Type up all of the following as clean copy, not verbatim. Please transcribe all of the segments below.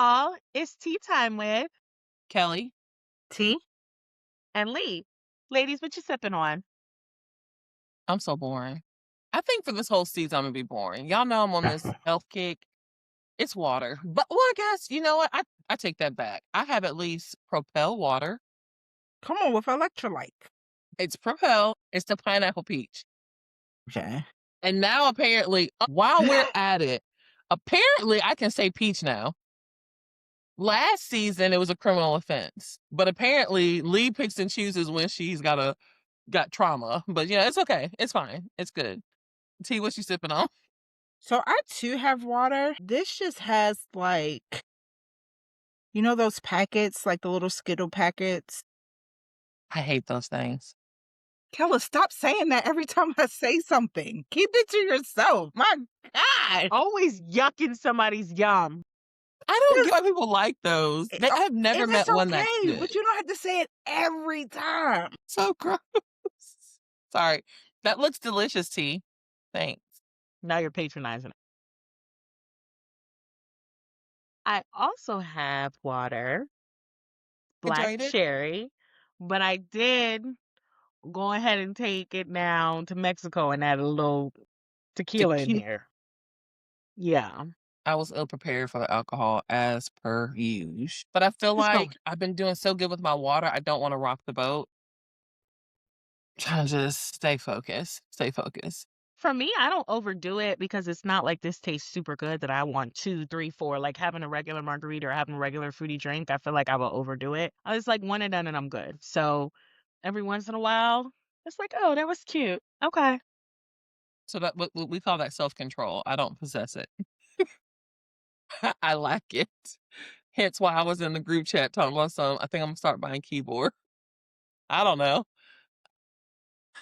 y'all. It's tea time with Kelly. Tea? and Lee. Ladies, what you sipping on? I'm so boring. I think for this whole season, I'm gonna be boring. Y'all know I'm on this health kick. It's water. But well, I guess you know what? I take that back. I have at least Propel water. Come on with electrolyte. It's Propel. It's the pineapple peach. Okay. And now apparently, while we're at it, apparently I can say peach now. Last season it was a criminal offense, but apparently Lee picks and chooses when she's got trauma. But yeah, it's okay. It's fine. It's good. T, what you sipping on? So I too have water. This just has like, you know those packets, like the little Skittle packets? I hate those things. Kella, stop saying that every time I say something. Keep it to yourself. My God. Always yucking somebody's yum. I don't get why people like those. I've never And met it's one that's okay, good. but you don't have to say it every time. So gross. Sorry. That looks delicious, T. Thanks. Now you're patronizing it. I also have water, black Enjoyed it? cherry, but I did go ahead and take it down to Mexico and add a little tequila in there. Yeah. I was ill prepared for the alcohol as per usual. But I feel like I've been doing so good with my water, I don't want to rock the boat. Trying to just stay focused. Stay focused. For me, I don't overdo it because it's not like this tastes super good that I want 2, 3, 4. Like having a regular margarita or having a regular fruity drink, I feel like I will overdo it. I was like one and done and I'm good. So every once in a while, it's like, oh, that was cute. Okay. So that we call that self-control. I don't possess it. I lack it. Hence why I was in the group chat talking about I think I'm gonna start buying keyboard. I don't know.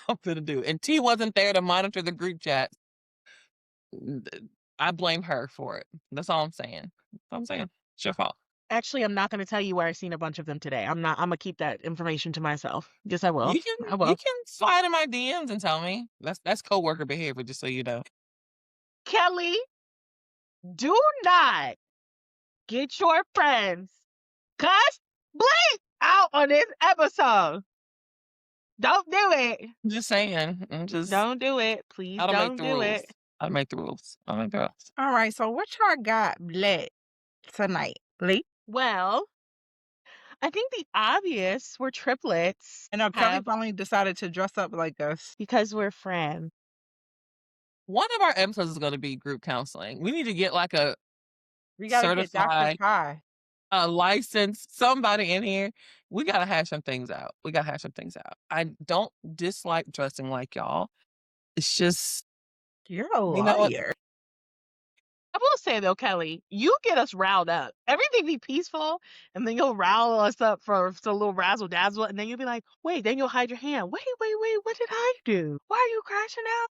I'm gonna do. And T wasn't there to monitor the group chat. I blame her for it. That's all I'm saying. It's your fault. Actually, I'm not going to tell you where I seen a bunch of them today. I'm going to keep that information to myself. Yes, I will. I will. You can slide in my DMs and tell me. That's coworker behavior, just so you know. Kelly, do not get your friends cuss bleep out on this episode. Don't do it. I'm just saying. Don't do it. Please don't do it. I'll make the rules. All right, so what y'all got lit tonight, Lee? Well, I think the obvious were triplets. And Kelly finally decided to dress up like us. Because we're friends. One of our episodes is going to be group counseling. We need to get like a certified, a license, somebody in here. We got to hash some things out. I don't dislike dressing like y'all. It's just, you're a liar. I will say though, Kelly, you get us riled up. Everything be peaceful, and then you'll rile us up for a little razzle dazzle, and then you'll be like, wait, then you'll hide your hand. Wait, what did I do? Why are you crashing out?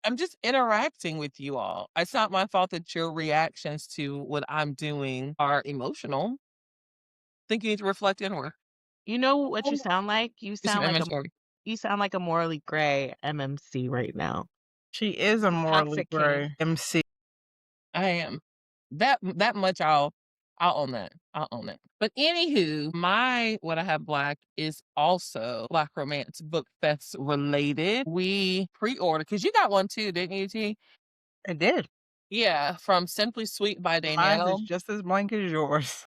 I'm just interacting with you all. It's not my fault that your reactions to what I'm doing are emotional. I think you need to reflect inward. You know what you sound like? You sound like a morally gray MMC right now. She is a morally gray MC. I am. That much I'll own that. But anywho, what I have black is also Black Romance Book Fest related. We pre-ordered, because you got one too, didn't you, T? I did. Yeah, from Simply Sweet by Danielle. Mine is just as blank as yours.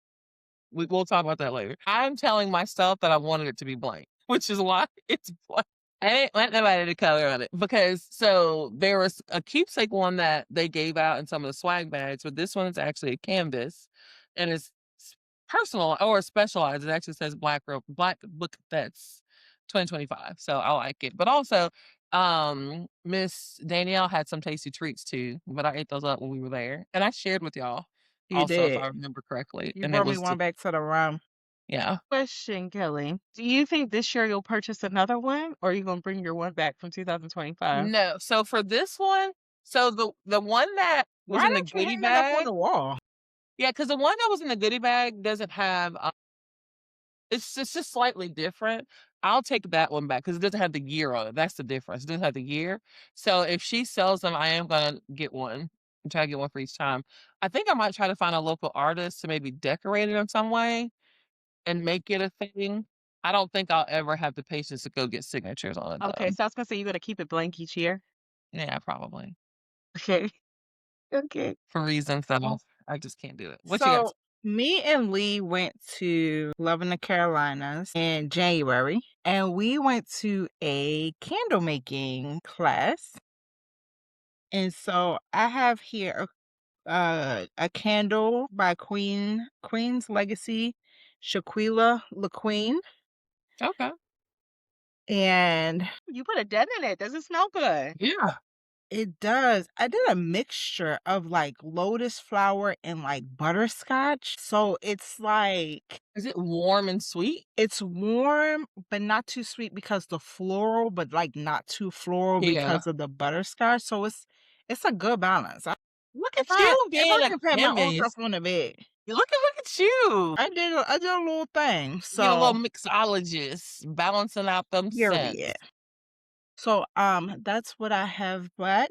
We'll talk about that later. I'm telling myself that I wanted it to be blank, which is why it's blank. I didn't want nobody to color on it because there was a keepsake one that they gave out in some of the swag bags, but this one is actually a canvas and it's personal or specialized. It actually says Black Book Fest 2025. So I like it. But also, Miss Danielle had some tasty treats too, but I ate those up when we were there. And I shared with y'all. You did. If I remember correctly. You brought me one back to the room. Yeah. Question, Kelly. Do you think this year you'll purchase another one, or are you going to bring your one back from 2025? No. So for this one, the one that was in the goodie bag on the wall. Yeah, because the one that was in the goodie bag doesn't have. It's just slightly different. I'll take that one back because it doesn't have the year on it. That's the difference. It doesn't have the year. So if she sells them, I am gonna get one and try to get one for each time. I think I might try to find a local artist to maybe decorate it in some way and make it a thing. I don't think I'll ever have the patience to go get signatures on it Okay, though. so I was gonna say you're gonna keep it blank each year. Yeah, probably. Okay. Okay. For reasons that I just can't do it. What you got? So me and Lee went to Love in the Carolinas in January, and we went to a candle making class. And so I have here a candle by Queen's Legacy, Shaquila LaQueen, Okay. and You put a dent in it. Does it smell good? Yeah. it does. I did a mixture of like lotus flower and like butterscotch. So it's like Is it warm and sweet? it's warm but not too sweet because the floral, but like not too floral Yeah. because of the butterscotch. So it's a good balance. Look If at you if being I a can pat my own self chemist. on the bed, Look at you. I did a little thing. Being a little So mixologist, balancing out them period. scents. So that's what I have back.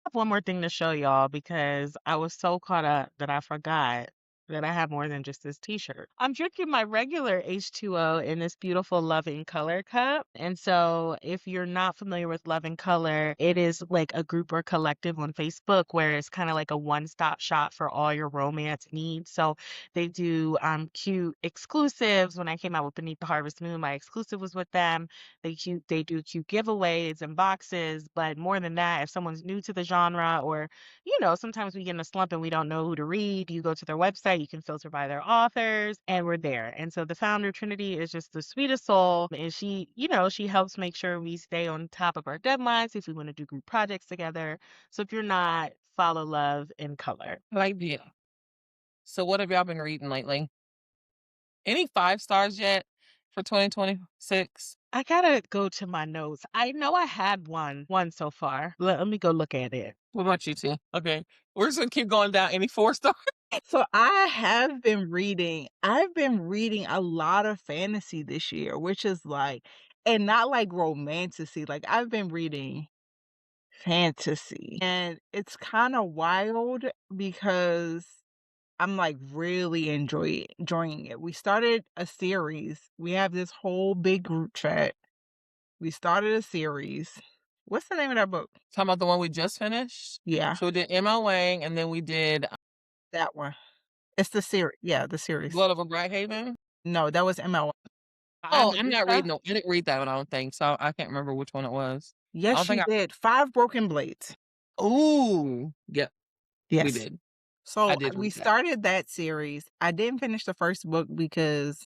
Have one more thing to show y'all because I was so caught up that I forgot that I have more than just this t-shirt. I'm drinking my regular H2O in this beautiful Loving Color cup. And so if you're not familiar with Loving Color, it is like a group or collective on Facebook where it's kind of like a one-stop shop for all your romance needs. So they do cute exclusives. When I came out with Beneath the Harvest Moon, my exclusive was with them. They do cute giveaways and boxes, but more than that, if someone's new to the genre or, sometimes we get in a slump and we don't know who to read, you go to their website, you can filter by their authors, and we're there. And so the founder, Trinity, is just the sweetest soul. And she helps make sure we stay on top of our deadlines if we want to do group projects together. So if you're not, follow Love in Color. I like the So what have y'all been reading lately? Any 5 stars yet for 2026? I gotta go to my notes. I know I had one so far. Let me go look at it. What about you two? Okay. We're just gonna keep going down. Any 4 stars? So I've been reading a lot of fantasy this year, which is like, and not like romantasy. Like I've been reading fantasy, and it's kind of wild because I'm like really enjoying it. We started a series. We have this whole big group chat. We started a series. What's the name of that book? Talking about the one we just finished? Yeah, So we did M.L. Wang and then we did that one. It's the series. Yeah, the series. Blood of a Bridehaven. No, that was ML. Oh, I'm not Medusa? reading I didn't read that one, I don't think. So I can't remember which one it was. I don't Yes, think you did. Five Broken Blades. Ooh. Yep, we Yes. did. So I did we read that. started that series. I didn't finish the first book because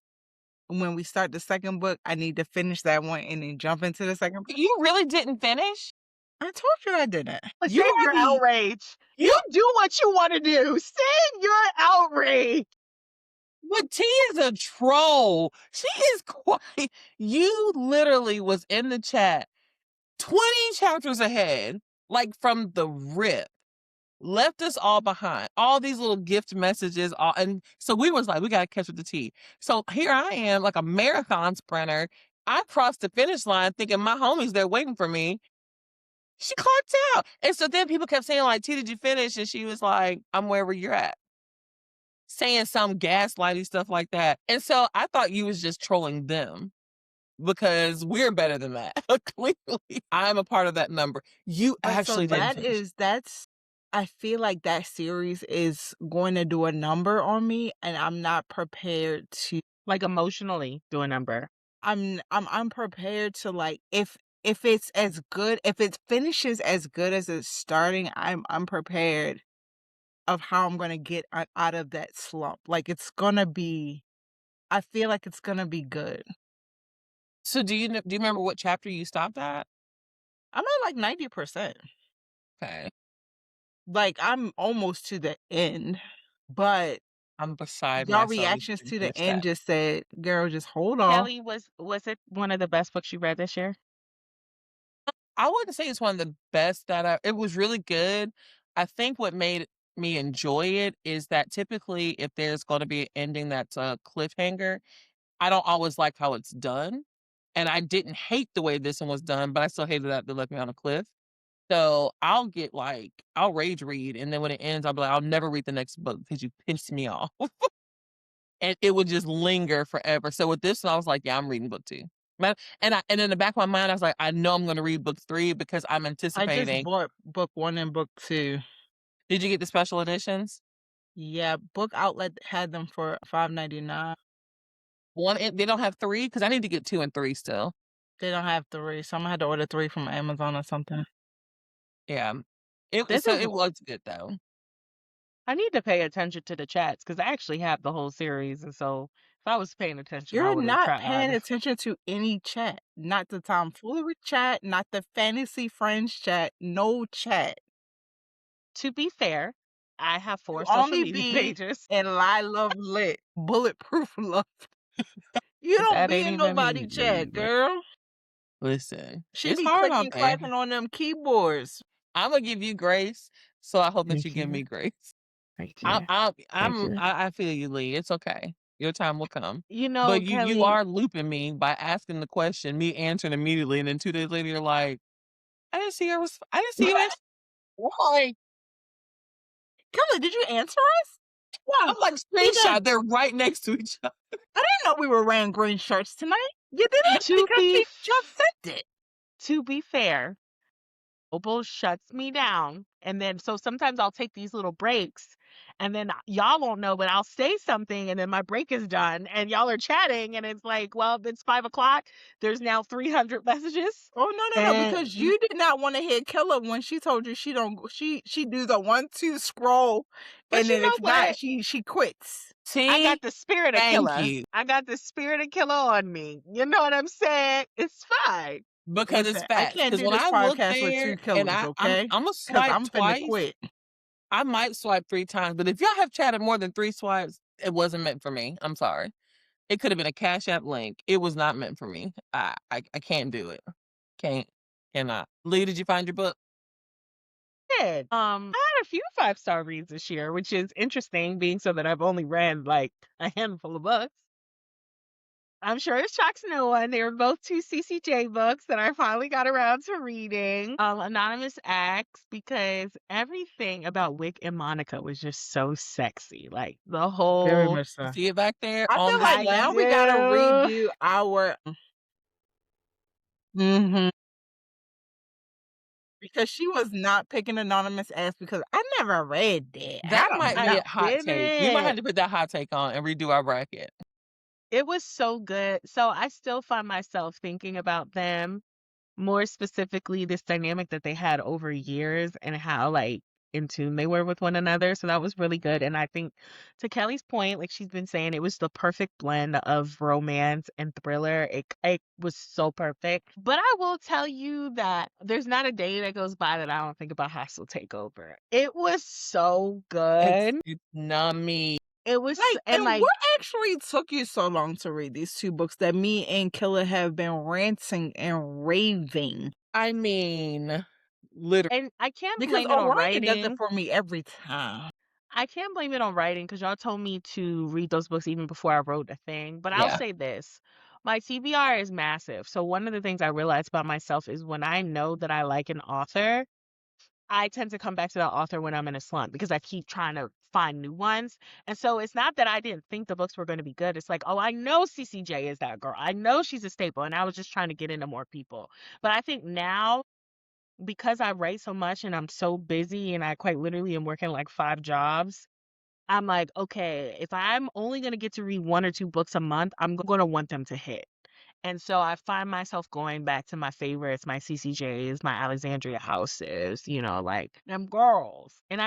when we start the second book, I need to finish that one and then jump into the second book. You really didn't finish? I told you I didn't. You Save your already outrage. you You do what you want to do. Save your outrage. But T is a troll. She is quite you literally was in the chat 20 chapters ahead, like from the rip. Left us all behind. All these little gift messages, and so we was like, we gotta catch up the tea. So here I am, like a marathon sprinter. I crossed the finish line thinking my homies there waiting for me. She clocked out. And so then people kept saying, like, T, did you finish? And she was like, I'm wherever you're at. Saying some gaslighty stuff like that. And so I thought you was just trolling them because we're better than that. Clearly, I'm a part of that number. You So actually didn't finish. that's I feel like that series is going to do a number on me, and I'm not prepared to. Like emotionally do a number. I'm unprepared to like if it's as good, if it finishes as good as it's starting, I'm unprepared of how I'm gonna get out of that slump. Like it's gonna be, I feel like it's gonna be good. So do you remember what chapter you stopped at? I'm at like 90%. Okay. Like I'm almost to the end, but I'm beside y'all myself. reactions You to the finish end that. just said, "Girl, just hold on." Kelly, was it one of the best books you read this year? I wouldn't say it's one of the best it was really good. I think what made me enjoy it is that typically if there's going to be an ending that's a cliffhanger, I don't always like how it's done. And I didn't hate the way this one was done, but I still hated that they left me on a cliff. So I'll get like, I'll rage read, and then when it ends, I'll be like, I'll never read the next book because you pissed me off. And it would just linger forever. So with this one, I was like, yeah, I'm reading book 2. And in the back of my mind, I was like, I know I'm gonna read book 3 because I'm I just anticipating. bought book 1 and book 2. Did you get the special editions? Yeah, Book Outlet had them for $5.99. They don't have 3 because I need to get 2 and 3 still. They don't have 3, so Imma have to order 3 from Amazon or something. Yeah. This So is it was good though. I need to pay attention to the chats because I actually have the whole series, and so if I was paying attention, I You're would have not paying tried. attention to any chat. Not the tomfoolery chat, not the fantasy friends chat, no chat. To be fair, I have You 4 social only media be pages. in Lie Love Lit, Bulletproof Love. You don't That be ain't in even nobody me. chat, girl. Listen, She it's be hard out clicking, there. clacking on them keyboards. I'm gonna give you grace, so I hope that you Thank give you. me grace. Thank you. Thank you. I feel you, Lee. It's okay. Your time will come. You know, But you Kelly, are looping me by asking the question, me answering immediately, and then 2 days later you're like, I didn't see you answer. Why? Kelly, did you answer us? I'm Wow, like, you did. screenshot, they're right next to each other. I didn't know we were wearing green shirts tonight. You didn't? to Because be she just said it. to be fair, Opal shuts me down. And then, so sometimes I'll take these little breaks and then y'all won't know, but I'll say something and then my break is done and y'all are chatting and it's like, well, it's 5 o'clock. There's now 300 messages. Oh no, And, because you did not want to hit Killer when she told you she don't she do the 1-2 scroll, but and you then know if not what? she quits. I See? got the spirit of Thank killer. you. I got the spirit of killer on me. You know what I'm saying? It's fine. Because it's Listen, I facts. can't Because do when this I look podcast with there 2 and killers, I'm okay? I'ma Because swipe I'm finna twice, quit. I might swipe 3 times, but if y'all have chatted more than 3 swipes, it wasn't meant for me. I'm sorry. It could have been a Cash App link. It was not meant for me. I can't do it. Can't. Cannot. Lee, did you find your book? Did. I had a few 5-star reads this year, which is interesting, being so that I've only read like a handful of books. I'm sure it shocks no one. They were both 2 CCJ books that I finally got around to reading. Anonymous Acts, because everything about Wick and Monica was just so sexy. Like the Very whole much so. See it back there I on feel the like I now screen? we gotta do. redo our mhm. Because she was not picking Anonymous ass because I never read that. I That don't might I be know. a hot take. We might have didn't. to put that hot take on and redo our bracket. It was so good. So I still find myself thinking about them, more specifically this dynamic that they had over years and how like in tune they were with one another. So that was really good. And I think to Kelly's point, like she's been saying, it was the perfect blend of romance and thriller. It was so perfect. But I will tell you that there's not a day that goes by that I don't think about Hostile Takeover. It was so good. It's nummy. It was, Like, and and like, what actually took you so long to read these 2 books that me and Killer have been ranting and raving? I mean, literally. and I can't Because blame it on Orion does it writing. for me every time. I can't blame it on writing because y'all told me to read those books even before I wrote a thing. But I'll Yeah. say this, my TBR is massive. So one of the things I realized about myself is when I know that I like an author, I tend to come back to that author when I'm in a slump because I keep trying to find new ones. And so it's not that I didn't think the books were going to be good. It's like, oh, I know CCJ is that girl. I know she's a staple. And I was just trying to get into more people. But I think now, because I write so much and I'm so busy and I quite literally am working like 5 jobs, I'm like, okay, if I'm only going to get to read 1 or 2 books a month, I'm going to want them to hit. And so I find myself going back to my favorites, my CCJs, my Alexandria houses, like them girls. And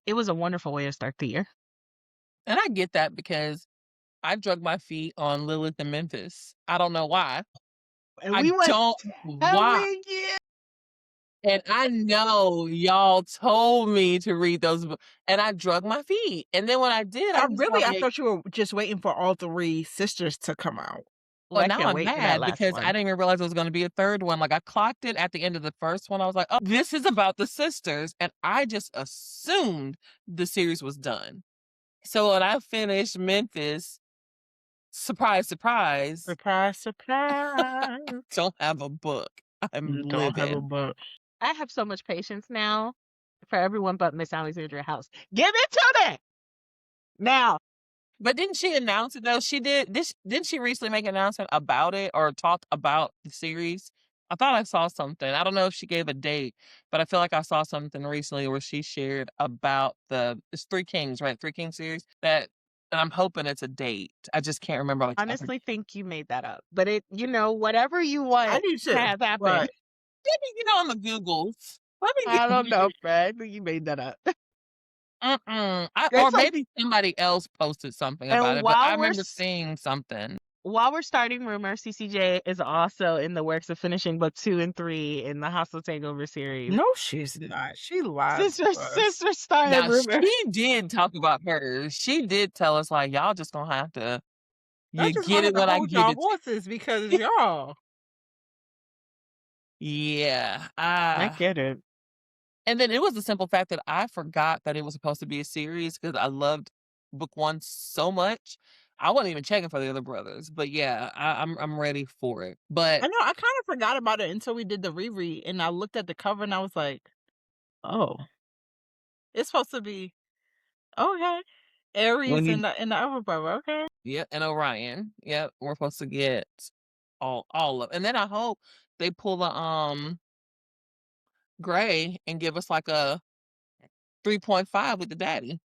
it was a wonderful way to start the year. And I get that because I drug my feet on Lilith and Memphis. I don't know why. And I we was don't why. telling you. And I know y'all told me to read those books, and I drug my feet. And then when I did, I just I like, thought you were just waiting for all 3 sisters to come out. Well, well, I now can't I'm wait for that mad last because I one. didn't even realize there was going to be a third one. Like I clocked it at the end of the first one. I was like, oh, this is about the sisters. And I just assumed the series was done. So when I finished Memphis, surprise, surprise, Surprise, surprise. don't have a book. I'm Don't have a living. book. I have so much patience now for everyone but Miss Alexandria House. Give it to me now. But didn't she announce it though? She did. Didn't she recently make an announcement about it or talk about the series? I thought I saw something. I don't know if she gave a date, but I feel like I saw something recently where she shared about it's Three Kings, right? Three Kings series. And I'm hoping it's a date. I just can't remember. Like, Honestly, think you made that up, but whatever you I want do to too. have happen. Right. let me get on the Googles. Let me I don't know, get. Fred. I think you made that up. Or It's like, maybe somebody else posted something about And it, but I remember seeing something. while we're starting rumors, CCJ is also in the works of finishing book 2 and 3 in the Hostile Takeover series. no, she's not. She lied Sister, to us. sister started Now rumor. she did talk about hers. She did tell us like y'all just gonna have to I you just get wanted it to when I hold give y'all it to horses because y'all. yeah. I get it. And then it was the simple fact that I forgot that it was supposed to be a series because I loved book 1 so much. I wasn't even checking for the other brothers. But yeah, I'm ready for it. But I know. I kind of forgot about it until we did the reread, and I looked at the cover and I was like, "Oh, it's supposed to be okay." when Aries you and the other brother. Okay. yeah, and Orion. Yep, we're supposed to get all of and then I hope they pull a Gray and give us like a 3.5 with the daddy.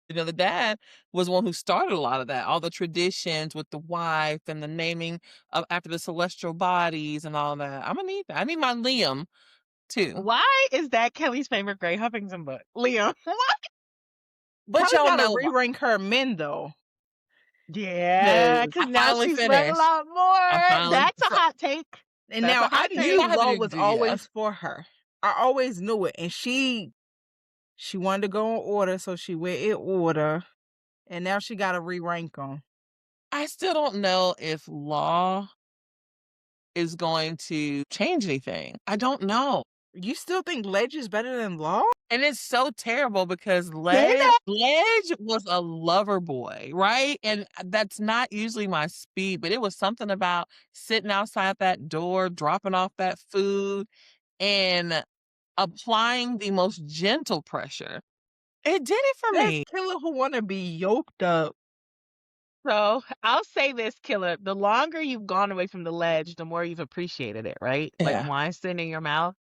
The dad was one who started a lot of that, all the traditions with the wife and the naming of after the celestial bodies and all that. I'm gonna need that. I need my Liam too. Why is that Kelly's favorite Gray Huffington book? Liam. But Kelly y'all got to know why. re-rank her men though, Yeah, because because I now finally she's read a finished. lot I more. finally That's a so hot take. and That's a now I hot you knew take. know, I have an Law was idea. always for her. I always knew it, and she wanted to go in order, so she went in order, and now she got to re-rank them. I still don't know if Law is going to change anything. I don't know. You still think Ledge is better than Law? And it's so terrible because Say that. Ledge was a lover boy, right? And that's not usually my speed, but it was something about sitting outside that door, dropping off that food, and applying the most gentle pressure. It did it for There's me. killer who want to be yoked up. So I'll say this, Killer. The longer you've gone away from the ledge, the more you've appreciated it, right? Like Yeah. wine sitting in your mouth.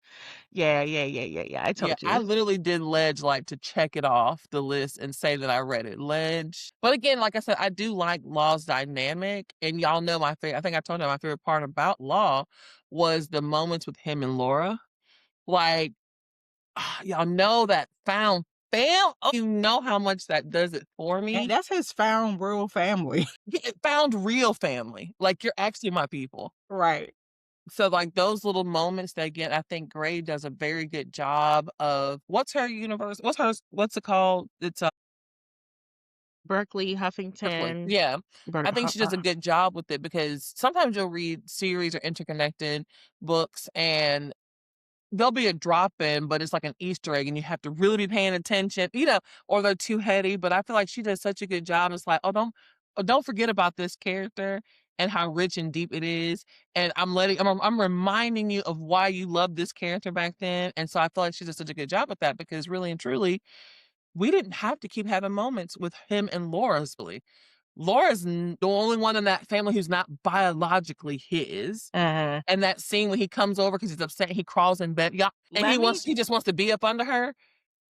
Yeah, yeah, yeah, yeah, yeah. I Yeah, told I you. literally did Ledge like to check it off the list and say that I read it. Ledge. But again, like I said, I do like Law's dynamic. And y'all know my favorite, I think I told you my favorite part about Law was the moments with him and Laura. Like, y'all know that found fam. Oh, you know how much that does it for And me. that's his found real family. It found real family. Like, you're actually my people. Right. So like those little moments that get, I think Gray does a very good job of what's her universe? What's it called? It's Berkeley, Berkeley. Huffington. Yeah. Ber- I think she does a good job with it because sometimes you'll read series or interconnected books and there'll be a drop in, but it's like an Easter egg and you have to really be paying attention, or they're too heady. But I feel like she does such a good job. It's like, don't forget about this character and how rich and deep it is. And I'm reminding you of why you loved this character back then. And so I feel like she does such a good job with that because really and truly, we didn't have to keep having moments with him and Laura's Billy. Laura's the only one in that family who's not biologically his. uh, And that scene when he comes over because he's upset, he crawls in bed, yeah, and let me he just wants to be up under her.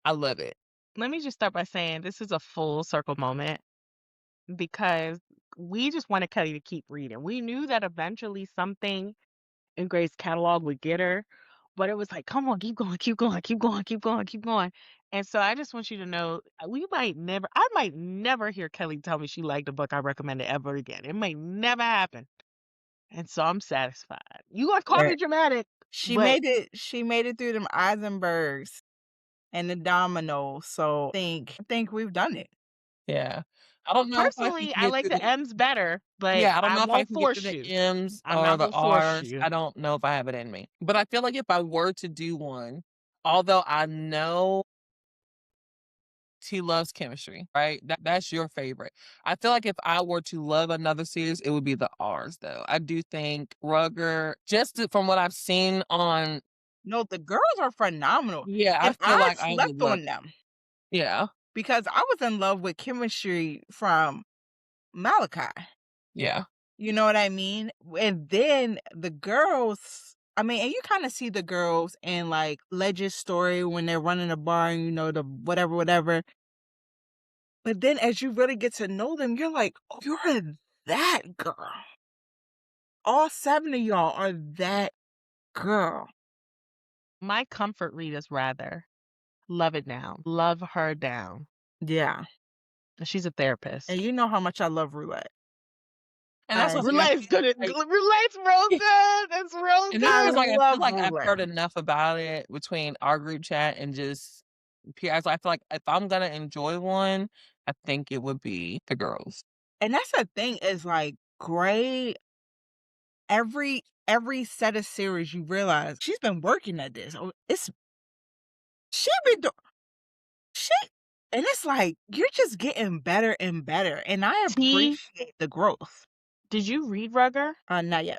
I love it. let me just start by saying this is a full circle moment because we just wanted Kelly to keep reading. We knew that eventually something in Gray's catalog would get her, but it was like, come on, keep going, keep going, keep going, keep going, keep going. And so I just want you to know I might never hear Kelly tell me she liked a book I recommended ever again. It may never happen. And so I'm satisfied. You gonna call Yeah. me dramatic, She but made it. She made it through them Eisenbergs and the dominoes. So I think we've done it. Yeah. I don't know if I can personally, I get like through the the M's better, but yeah, I don't I know if I won't can get through force the you. M's I'm or not the gonna force R's. you. I don't know if I have it in me. But I feel like if I were to do one, although I know he loves chemistry, right? That's your favorite. I feel like if I were to love another series, it would be the R's though. I do think Rugger, from what I've seen on No, the girls are phenomenal, Yeah, I and feel I like I would slept love on them Yeah, because I was in love with chemistry from Malachi. yeah. You know what I mean? And then the girls, I mean, and you kind of see the girls in like Ledge's story when they're running a bar and the whatever, whatever. But then as you really get to know them, you're like, oh, you're that girl. All 7 of y'all are that girl. My comfort read is rather Love It Down. Love her down. Yeah. She's a therapist. And you know how much I love Roulette. And that's what's like, I Relate's feel good. like Relate's real good. It's real and that's I just good. like I feel love like I've Roulette. heard enough about it between our group chat and just peers. I feel like if I'm gonna enjoy one, I think it would be the girls. And that's the thing is like Gray, every set of series you realize she's been working at this. Oh, it's she been doing she and it's like you're just getting better and better. And I T, appreciate the growth. did you read Rugger? Not yet.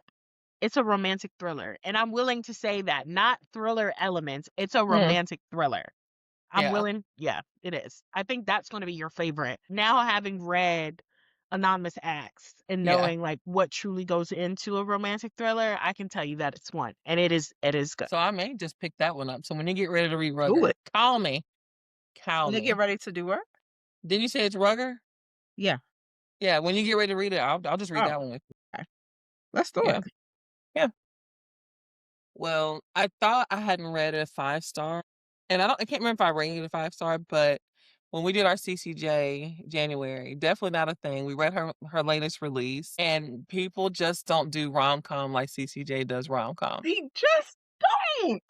It's a romantic thriller. And I'm willing to say that. Not thriller elements. It's a Hmm. romantic thriller. I'm Yeah. willing. Yeah, it is. I think that's going to be your favorite. Now, having read Anonymous Acts and Yeah. knowing like what truly goes into a romantic thriller, I can tell you that it's one. And it is good. So I may just pick that one up. So when you get ready to read Do Rugger, it. call me. Call When they me. get ready to do what? Did you say it's Rugger? Yeah. Yeah. When you get ready to read it, I'll just read Oh, that one with you. okay. Let's do Yeah. it. Yeah. Well, I thought I hadn't read a 5-star, and I can't remember if I rated it a 5-star, but when we did our CCJ January, definitely not a thing. We read her latest release, and people just don't do rom-com like CCJ does rom-com. They just don't.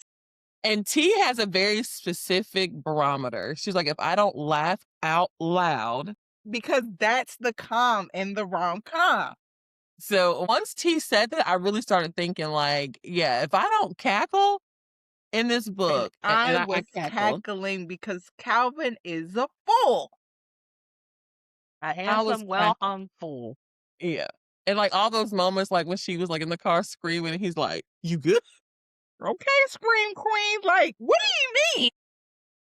And T has a very specific barometer. She's like, if I don't laugh out loud. Because that's the calm in the rom-com. So once T said that, I really started thinking like, yeah, if I don't cackle in this And book, I and I was cackled. cackling because Calvin is a fool. A I was handsome, well cackling. hung fool. Yeah. And like all those moments, like when she was like in the car screaming, and he's like, "You good?" Okay, Scream Queen. Like, what do you mean?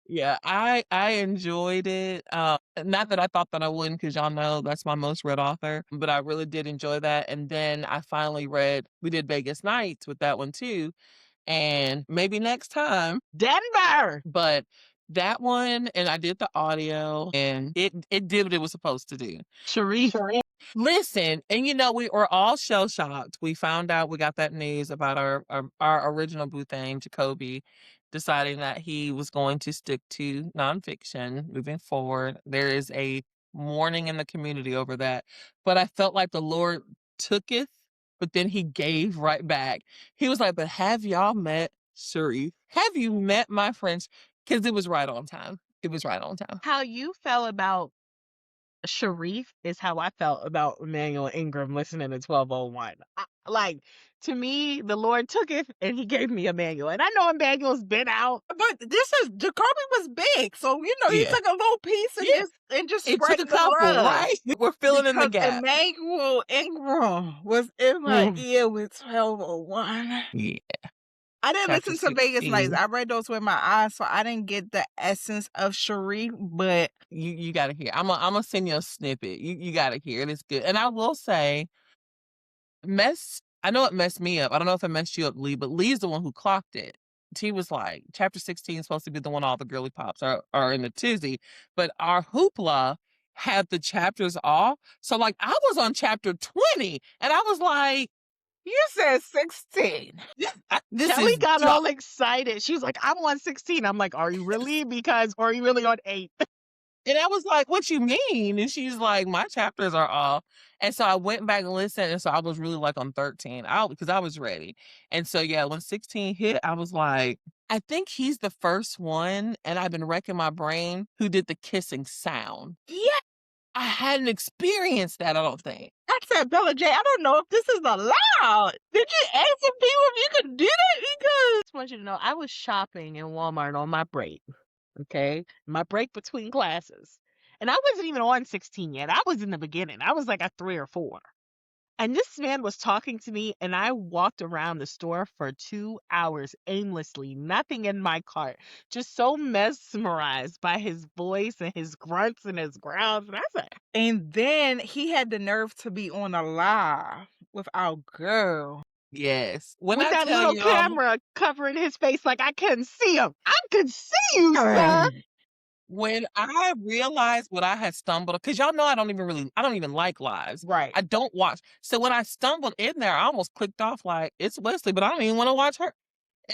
Yeah, I enjoyed it. Not that I thought that I wouldn't, because y'all know that's my most read author, but I really did enjoy that. And then I finally read. We did Vegas Nights with that one too, and maybe next time. Denver. But that one, and I did the audio, and it did what it was supposed to do. Sharif. Listen, and we were all shell shocked. We found out, we got that news about our original Boothang, Jacoby, deciding that he was going to stick to nonfiction moving forward. There is a mourning in the community over that. But I felt like the Lord tooketh, but then he gave right back. He was like, but have y'all met Sharif? Have you met my friends? Because it was right on time. It was right on time. How you felt about Sharif is how I felt about Emmanuel Ingram listening to 1201. Like, to me, the Lord took it and he gave me Emmanuel. And I know Emmanuel's been out. But Jacoby was big, so he Yeah. took a little piece and Yeah. just It spread took a the couple, love. right? We're filling in the Because gap. Emmanuel Ingram was in my ear with 1201. Yeah. I didn't Chapter listen to Vegas Nights. 16. I read those with my eyes, so I didn't get the essence of Sharif, but You gotta hear. I'm gonna send you a snippet. You gotta hear it. It's good. And I will say, I know it messed me up. I don't know if it messed you up, Lee, but Lee's the one who clocked it. He was like, chapter 16 is supposed to be the one all the girly pops are in the tizzy, but our hoopla had the chapters off. So like I was on chapter 20 and I was like, you said 16. Kelly got all excited. She was like, I'm on 16. I'm like, are you really? Or are you really on 8? And I was like, what you mean? And she's like, my chapters are off. And so I went back and listened. And so I was really like on 13 because I was ready. And so, yeah, when 16 hit, I was like, I think he's the first one. And I've been wrecking my brain who did the kissing sound. Yeah. I hadn't experienced that, I don't think. I said, Bella J, I don't know if this is allowed. Did you ask some people if you could do that? Because I just want you to know, I was shopping in Walmart on my break. Okay. My break between classes. And I wasn't even on 16 yet. I was in the beginning. I was like a 3 or 4. And this man was talking to me, and I walked around the store for 2 hours aimlessly, nothing in my cart, just so mesmerized by his voice and his grunts and his growls. And I said, And then he had the nerve to be on a live with our girl. Yes. When with I that tell little y'all, camera covering his face like I couldn't see him. I could see you, sir. when I realized what I had stumbled, because y'all know I don't even like lives. Right. I don't watch. So when I stumbled in there, I almost clicked off like, it's Wesley, but I don't even want to watch her.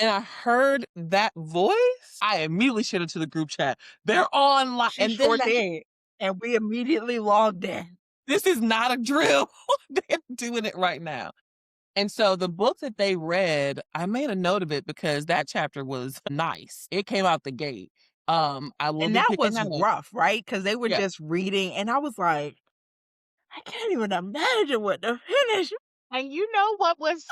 And I heard that voice. I immediately shared it to the group chat. They're on live. She And then sure did. And we immediately logged in. this is not a drill. They're doing it right now. And so the book that they read, I made a note of it because that chapter was nice. It came out the gate. I will And be that picking was that up. rough, right? Because they were Yeah. just reading, and I was like, I can't even imagine what the finish. And you know what was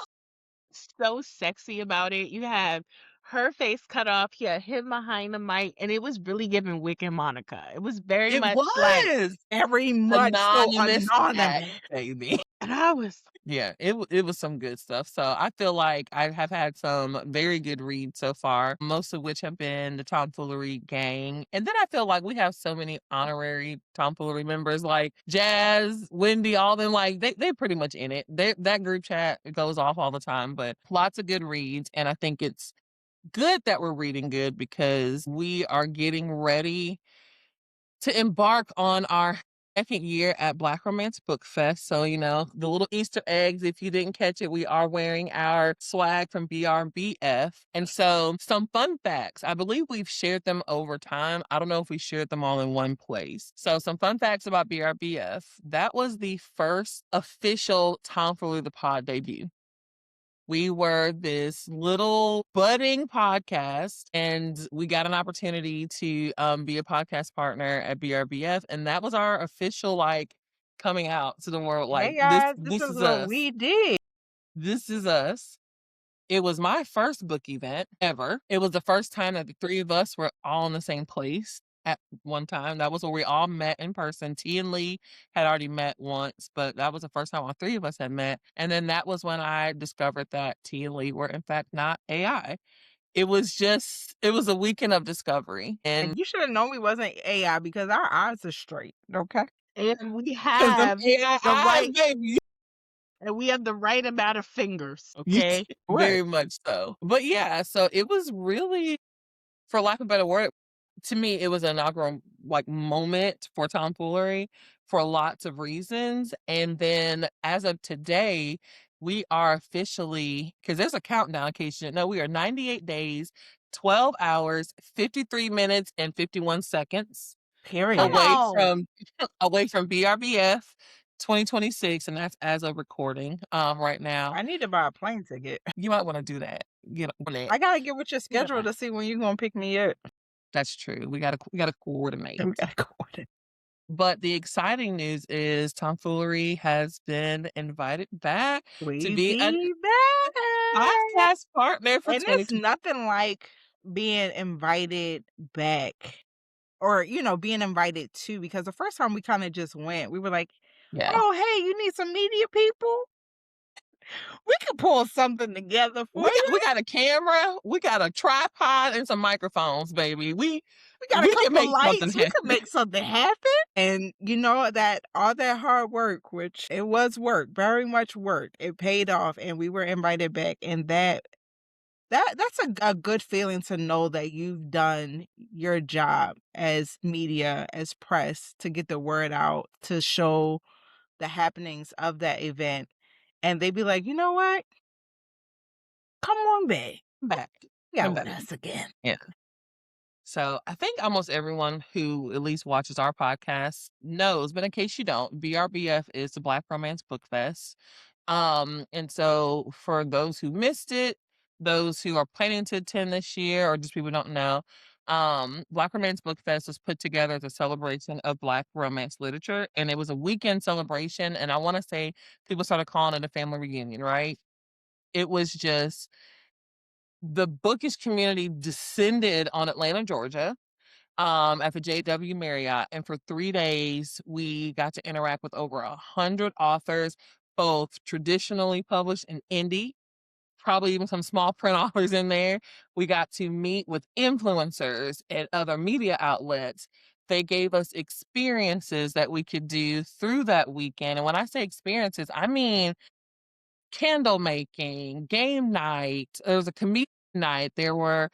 so sexy about it? You had her face cut off, you had him behind the mic, and it was really giving Wick and Monica. It was very It much like, was Very much so anonymous chat, anonymous. baby. and I was, Yeah, it was some good stuff. So I feel like I have had some very good reads so far, most of which have been the Tomfoolery gang. And then I feel like we have so many honorary Tomfoolery members like Jazz, Wendy, all them like they're pretty much in it. That group chat goes off all the time, but lots of good reads. And I think it's good that we're reading good because we are getting ready to embark on our second year at Black Romance Book Fest. So, the little Easter eggs, if you didn't catch it, we are wearing our swag from BRBF. And so, some fun facts. I believe we've shared them over time. I don't know if we shared them all in one place. So, some fun facts about BRBF. That was the first official Tomfoolery the Pod debut. We were this little budding podcast, and we got an opportunity to be a podcast partner at BRBF, and that was our official coming out to the world. Like Hey this, guys, this this is is what us. we did. This is us. It was my first book event ever. It was the first time that the three of us were all in the same place at one time. That was where we all met in person. T and Lee had already met once, but that was the first time all three of us had met. And then that was when I discovered that T and Lee were in fact not AI. It was a weekend of discovery. And And you should have known we wasn't AI because our eyes are straight. Okay. and we because them have AI the eyes, right, baby. and we have the right amount of fingers, Yeah, okay? Right. very much so. But yeah, so it was really, for lack of a better word, to me, it was an inaugural moment for tomfoolery for lots of reasons. And then as of today, we are officially, because there's a countdown in case you didn't know, we are 98 days, 12 hours, 53 minutes, and 51 seconds Period. Come away on. from BRBF 2026, and that's as of recording right now. I need to buy a plane ticket. You might want to do that. Get on it. I gotta get with your Yeah. schedule to see when you're gonna pick me up. That's true. We gotta coordinate. We gotta go with it. But the exciting news is Tomfoolery has been invited back to We be a be back. podcast partner for And it's 2020. nothing like being invited back or, being invited to, because the first time we kind of just went, we were like, Yeah. oh, hey, you need some media people? We could pull something together for We you. got a camera, we got a tripod and some microphones, baby. We got a We can couple make something lights. We could happen. make something happen. And that all that hard work, which it was work, very much work, it paid off, and we were invited back. And that's a good feeling to know that you've done your job as media, as press, to get the word out, to show the happenings of that event. And they'd be like, you know what? Come on back. Back. Yeah, Come with back. us again. Yeah. So I think almost everyone who at least watches our podcast knows, but in case you don't, BRBF is the Black Romance Book Fest. And so for those who missed it, those who are planning to attend this year, or just people who don't know, Black Romance Book Fest was put together as a celebration of Black romance literature, and it was a weekend celebration. And I want to say people started calling it a family reunion, right? It was just the bookish community descended on Atlanta, Georgia, at the JW Marriott. And for 3 days, we got to interact with over 100 authors, both traditionally published and indie, probably even some small print authors in there. We got to meet with influencers and other media outlets. They gave us experiences that we could do through that weekend. And when I say experiences, I mean candle making, game night. There was a comedian night. There were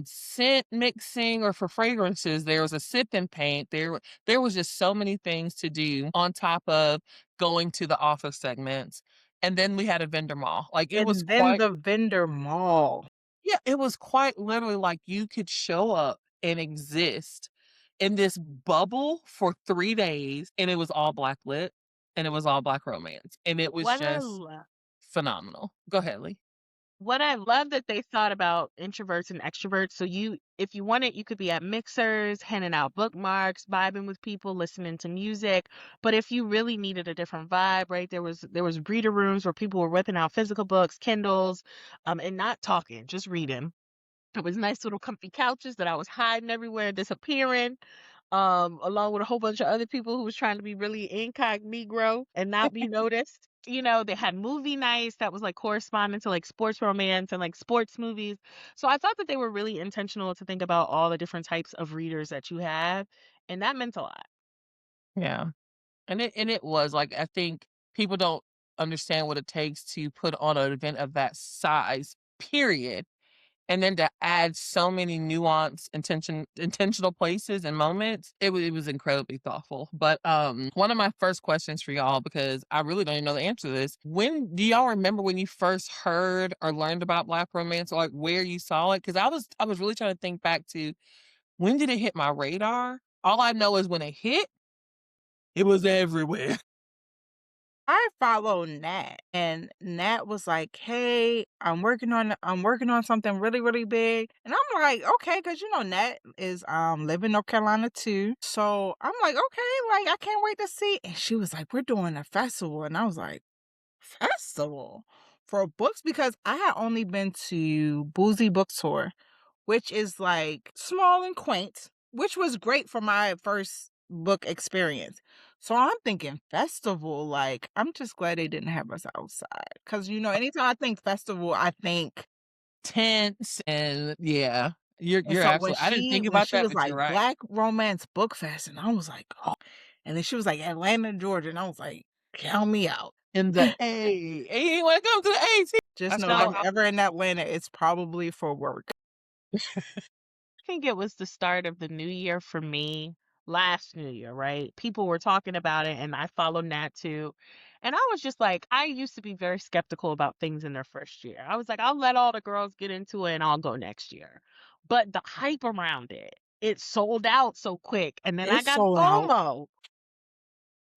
scent mixing or for fragrances. There was a sip and paint. There was just so many things to do on top of going to the author segments. And then we had a vendor mall. Like it was And then quite the vendor mall. yeah, it was quite literally like you could show up and exist in this bubble for 3 days and it was all black lit and it was all black romance. And it was What I just love phenomenal. Go ahead, Lee. what I love that they thought about introverts and extroverts. So you, if you wanted, you could be at mixers, handing out bookmarks, vibing with people, listening to music. But if you really needed a different vibe, right, there was reader rooms where people were whipping out physical books, Kindles, and not talking, just reading. It was nice little comfy couches that I was hiding everywhere, disappearing, along with a whole bunch of other people who was trying to be really incognito and not be noticed. They had movie nights that was like corresponding to like sports romance and like sports movies. So I thought that they were really intentional to think about all the different types of readers that you have, and that meant a lot. Yeah. And it was like I think people don't understand what it takes to put on an event of that size, period. And then to add so many nuance, intentional places and moments, it was incredibly thoughtful. But one of my first questions for y'all, because I really don't even know the answer to this, when do y'all remember when you first heard or learned about Black romance or like where you saw it? Because I was really trying to think back to when did it hit my radar? All I know is when it hit, it was everywhere. I follow Nat, and Nat was like, "Hey, I'm working on something really, really big." And I'm like, "Okay," because Nat is live in North Carolina too. So I'm like, "Okay, like I can't wait to see." And she was like, "We're doing a festival." And I was like, "Festival for books?" Because I had only been to Boozy Book Tour, which is like small and quaint, which was great for my first book experience. So I'm thinking festival, like I'm just glad they didn't have us outside. Cause anytime I think festival, I think Tense and yeah. You're so when absolutely I didn't she think when about she that, was but you're like right. Black Romance Book Fest, and I was like, oh, and then she was like Atlanta, Georgia, and I was like, count me out. In the A. Hey, you wanna come to the A? See? Just I know if feel like So I'm ever in Atlanta, it's probably for work. think it was the start of the new year for me last new year, right? People were talking about it and I followed Nat too. And I was just like, I used to be very skeptical about things in their first year. I was like, I'll let all the girls get into it and I'll go next year. But the hype around it sold out so quick. And then I It's got sold out. FOMO.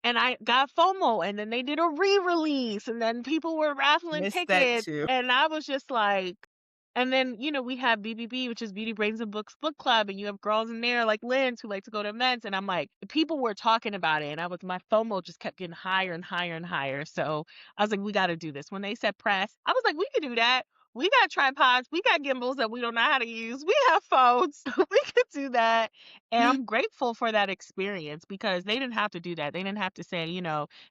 And I got FOMO and then they did a re-release and then people were raffling Missed that tickets too. and I was just like, and then, we have BBB, which is Beauty Brains and Books Book Club, and you have girls in there like Lynn's who like to go to events. And I'm like, people were talking about it, and my FOMO just kept getting higher and higher and higher. So I was like, we got to do this. When they said press, I was like, we could do that. We got tripods, we got gimbals that we don't know how to use. We have phones, we could do that. And I'm grateful for that experience because they didn't have to do that. They didn't have to say,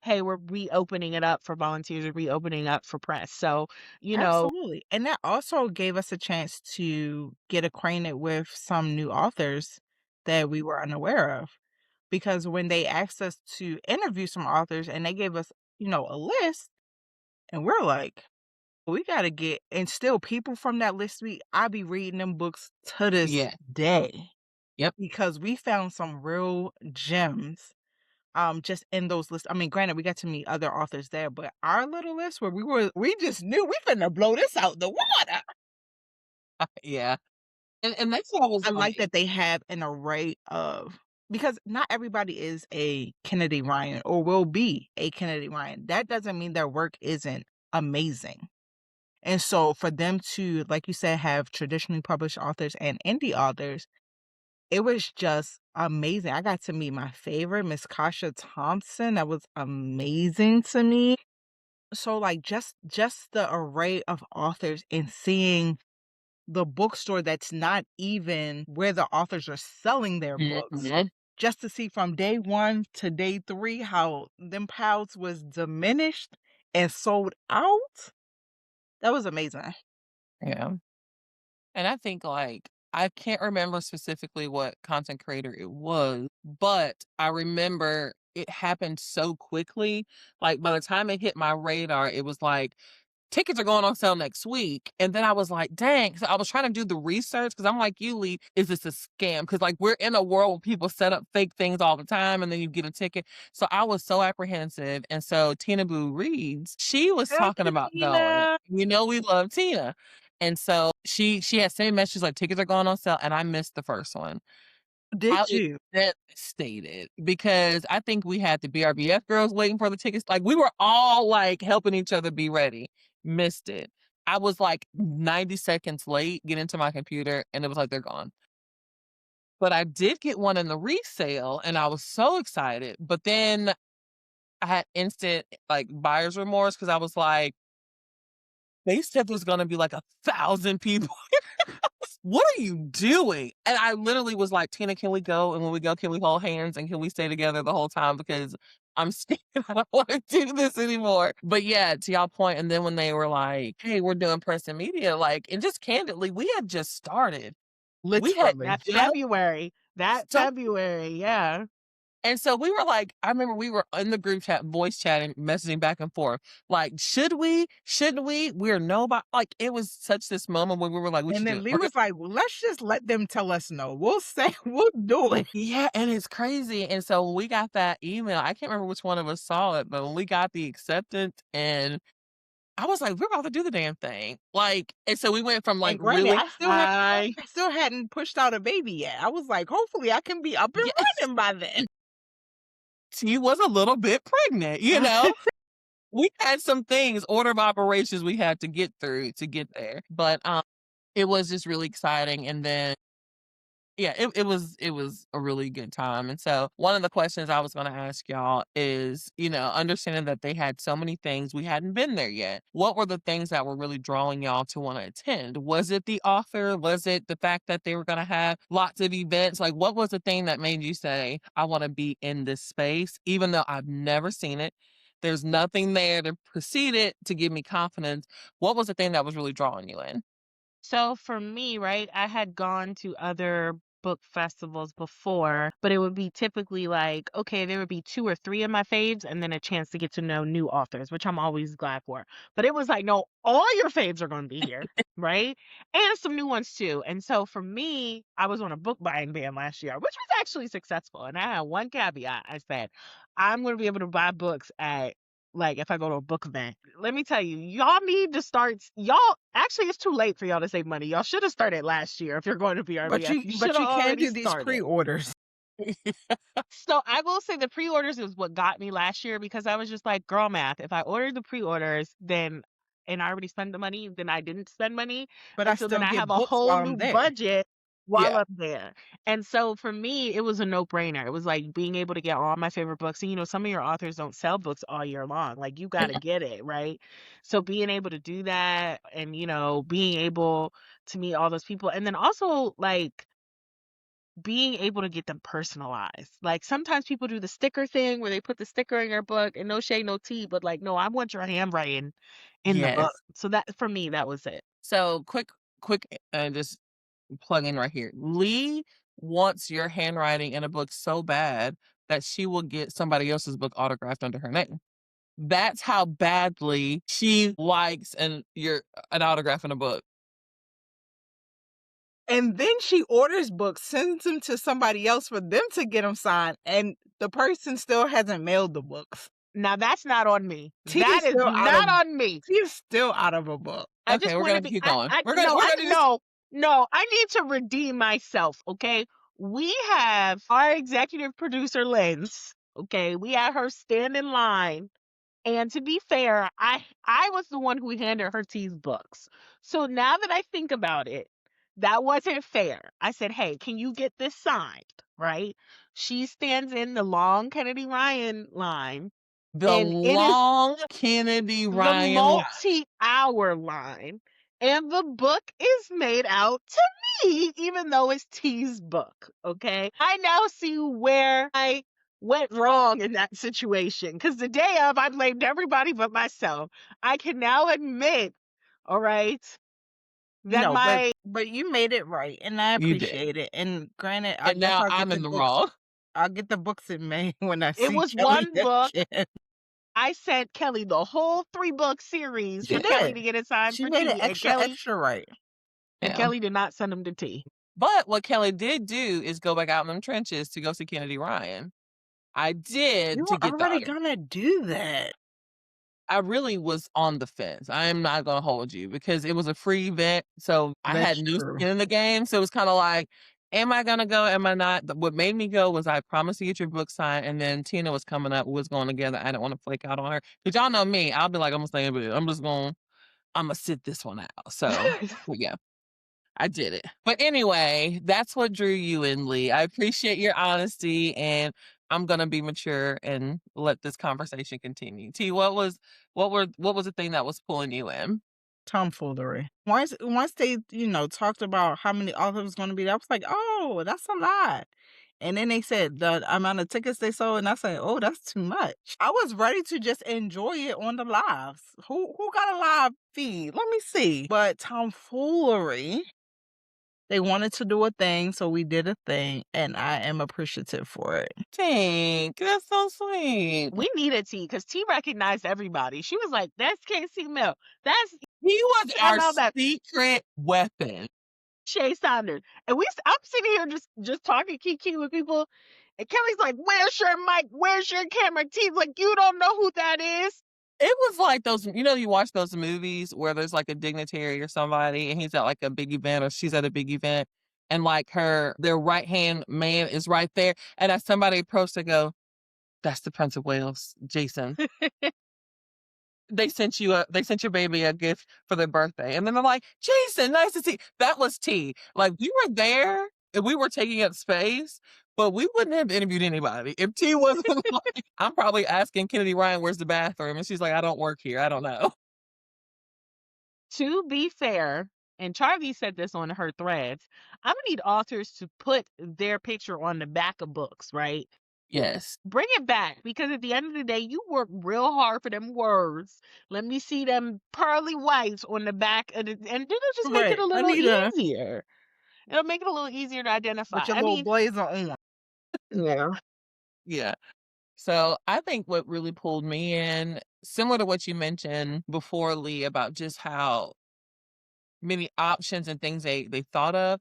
hey, we're reopening it up for volunteers or reopening up for press. So, you know, Absolutely. And that also gave us a chance to get acquainted with some new authors that we were unaware of. Because when they asked us to interview some authors and they gave us, a list, and we're like, we got to get, and still people from that list, I be reading them books to this Yeah. day Yep. because we found some real gems just in those lists. I mean, granted, we got to meet other authors there, but our little list where we just knew we finna blow this out the water. Yeah. And that's what I was I like like that they have an array of, because not everybody is a Kennedy Ryan or will be a Kennedy Ryan. That doesn't mean their work isn't amazing. And so for them to, like you said, have traditionally published authors and indie authors, it was just amazing. I got to meet my favorite, Miss Kasha Thompson. That was amazing to me. So like just the array of authors and seeing the bookstore that's not even where the authors are selling their books. Mhm. just to see from day 1 to day 3 how them pounds was diminished and sold out, that was amazing. Yeah. And I think, like, I can't remember specifically what content creator it was, but I remember it happened so quickly. Like, by the time it hit my radar, it was like, tickets are going on sale next week. And then I was like, dang. So I was trying to do the research because I'm like, you, Lee, is this a scam? Because, like, we're in a world where people set up fake things all the time and then you get a ticket. So I was so apprehensive. And so Tina Boo Reads, she was Shout talking to about going. Tina. You know, we love Tina. And so she had sent messages like tickets are going on sale, and I missed the first one. I Did was you? devastated because I think we had the BRBF girls waiting for the tickets. Like, we were all, like, helping each other be ready. Missed it. I was, like, 90 seconds late getting to my computer, and it was like, "They're gone." But I did get one in the resale, and I was so excited, but then I had instant, like, buyer's remorse because I was like, "They said there's gonna be, like, 1,000 people." What are you doing? And I literally was like, Tina, can we go? And when we go, can we hold hands and can we stay together the whole time? Because I'm scared. I don't want to do this anymore. But yeah, to y'all point, and then when they were like, hey, we're doing press and media, like, and just candidly, we had just started. We had Literally. That just February. That started. February, yeah. And so we were like, I remember we were in the group chat, voice chatting, messaging back and forth. Like, should we? Shouldn't we? We're nobody. Like, it was such this moment when we were like, we And should do then it. Lee was like, "Well, let's just let them tell us no. We'll say we'll do it." Yeah, and it's crazy. And so when we got that email, I can't remember which one of us saw it, but when we got the acceptance, and I was like, we're about to do the damn thing. Like, and so we went from like And granted, really high. I still hadn't pushed out a baby yet. I was like, hopefully I can be up and Yes, running by then. she was a little bit pregnant, you know? We had some things, order of operations we had to get through to get there. But it was just really exciting. And then yeah, it was a really good time. And so one of the questions I was gonna ask y'all is, understanding that they had so many things, we hadn't been there yet. What were the things that were really drawing y'all to want to attend? Was it the author? Was it the fact that they were gonna have lots of events? Like, what was the thing that made you say, I want to be in this space, even though I've never seen it? There's nothing there to precede it to give me confidence. What was the thing that was really drawing you in? So for me, right, I had gone to other book festivals before, but it would be typically like, okay, there would be two or three of my faves and then a chance to get to know new authors, which I'm always glad for. But it was like, no, all your faves are going to be here, right? And some new ones too. And so for me, I was on a book buying ban last year, which was actually successful. And I had one caveat. I said, I'm going to be able to buy books at like if I go to a book event. Let me tell you, y'all need to start y'all actually it's too late for y'all to save money. Y'all should have started last year if you're going to But BRBF. you You should but have you can already do these started. pre-orders. So I will say the pre-orders is what got me last year because I was just like, girl math. If I ordered the pre-orders, then and I already spent the money, then I didn't spend money. But I And so then still I have get a books whole while I'm new there. budget while Yeah. I'm there. And so for me, it was a no-brainer. It was like being able to get all my favorite books. And some of your authors don't sell books all year long. Like you got to get it, right? So being able to do that and, being able to meet all those people. And then also like being able to get them personalized. Like sometimes people do the sticker thing where they put the sticker in your book and no shade, no tea, but like, no, I want your handwriting in the book. Yes. So that for me, that was it. So quick, just plug in right here. Lee wants your handwriting in a book so bad that she will get somebody else's book autographed under her name. That's how badly she likes an autograph in a book. And then she orders books, sends them to somebody else for them to get them signed, and the person still hasn't mailed the books. Now that's not on me. T That is is still out of not on me. T is still out of a book. I Okay, just we're want gonna to be keep going. I We're gonna no, we're I gonna just no, no, I need to redeem myself, okay? We have our executive producer Lens, okay? We had her stand in line. And to be fair, I was the one who handed her T's books. So now that I think about it, that wasn't fair. I said, "Hey, can you get this signed?" Right? She stands in the long Kennedy Ryan line, the and it is long Kennedy the Ryan line. multi-hour line. And the book is made out to me, even though it's T's book. Okay. I now see where I went wrong in that situation. Because the day of, I blamed everybody but myself. I can now admit, all right, that No, my but you made it right, and I You did. appreciate it. And granted, I And guess now I'll get I'm the in the books. wrong. I'll get the books in May when I it see was Kelly one book. again. I sent Kelly the whole 3-book series She for Kelly did. to get it signed She for made it T, extra right. and Yeah. Kelly did not send them to T. But what Kelly did do is go back out in them trenches to go see Kennedy Ryan. I did You to were get the already autograph. gonna do that. I really was on the fence. I am not gonna hold you because it was a free event, so I had That's no true. skin in the game. So it was kind of like, am I gonna go? Am I not? What made me go was I promised to get your book signed, and then Tina was coming up. We was going together. I didn't want to flake out on her because y'all know me. I'll be like, I'm gonna stay in bed. I'm gonna sit this one out. So yeah. I did it. But anyway, that's what drew you in, Lee. I appreciate your honesty, and I'm gonna be mature and let this conversation continue. T, what was the thing that was pulling you in? Tomfoolery. Once they, talked about how many authors was gonna be there, I was like, oh, that's a lot. And then they said the amount of tickets they sold, and I said, oh, that's too much. I was ready to just enjoy it on the lives. Who got a live feed? Let me see. But tomfoolery. They wanted to do a thing, so we did a thing, and I am appreciative for it. Tink, that's so sweet. We needed T because T recognized everybody. She was like, "That's Casey Mill. That's He was I our know that secret weapon. Shay Saunders." And I'm sitting here just talking kiki with people, and Kelly's like, "Where's your mic? Where's your camera?" T's like, "You don't know who that is." It was like those, you watch those movies where there's like a dignitary or somebody and he's at like a big event or she's at a big event and like their right hand man is right there. And as somebody approached to go, that's the Prince of Wales, Jason. They sent your baby a gift for their birthday. And then they're like, Jason, nice to see. That was T. Like we were there and we were taking up space, but we wouldn't have interviewed anybody if T wasn't like, I'm probably asking Kennedy Ryan, where's the bathroom? And she's like, I don't work here. I don't know. To be fair, and Charlie said this on her threads, I'm gonna need authors to put their picture on the back of books, right? Yes. Bring it back because at the end of the day, you work real hard for them words. Let me see them pearly whites on the back, and it'll just make it Right. a little Anita, easier. It'll make it a little easier to identify. with your I little mean, blazer on. yeah. Yeah. So I think what really pulled me in, similar to what you mentioned before, Lee, about just how many options and things they thought of,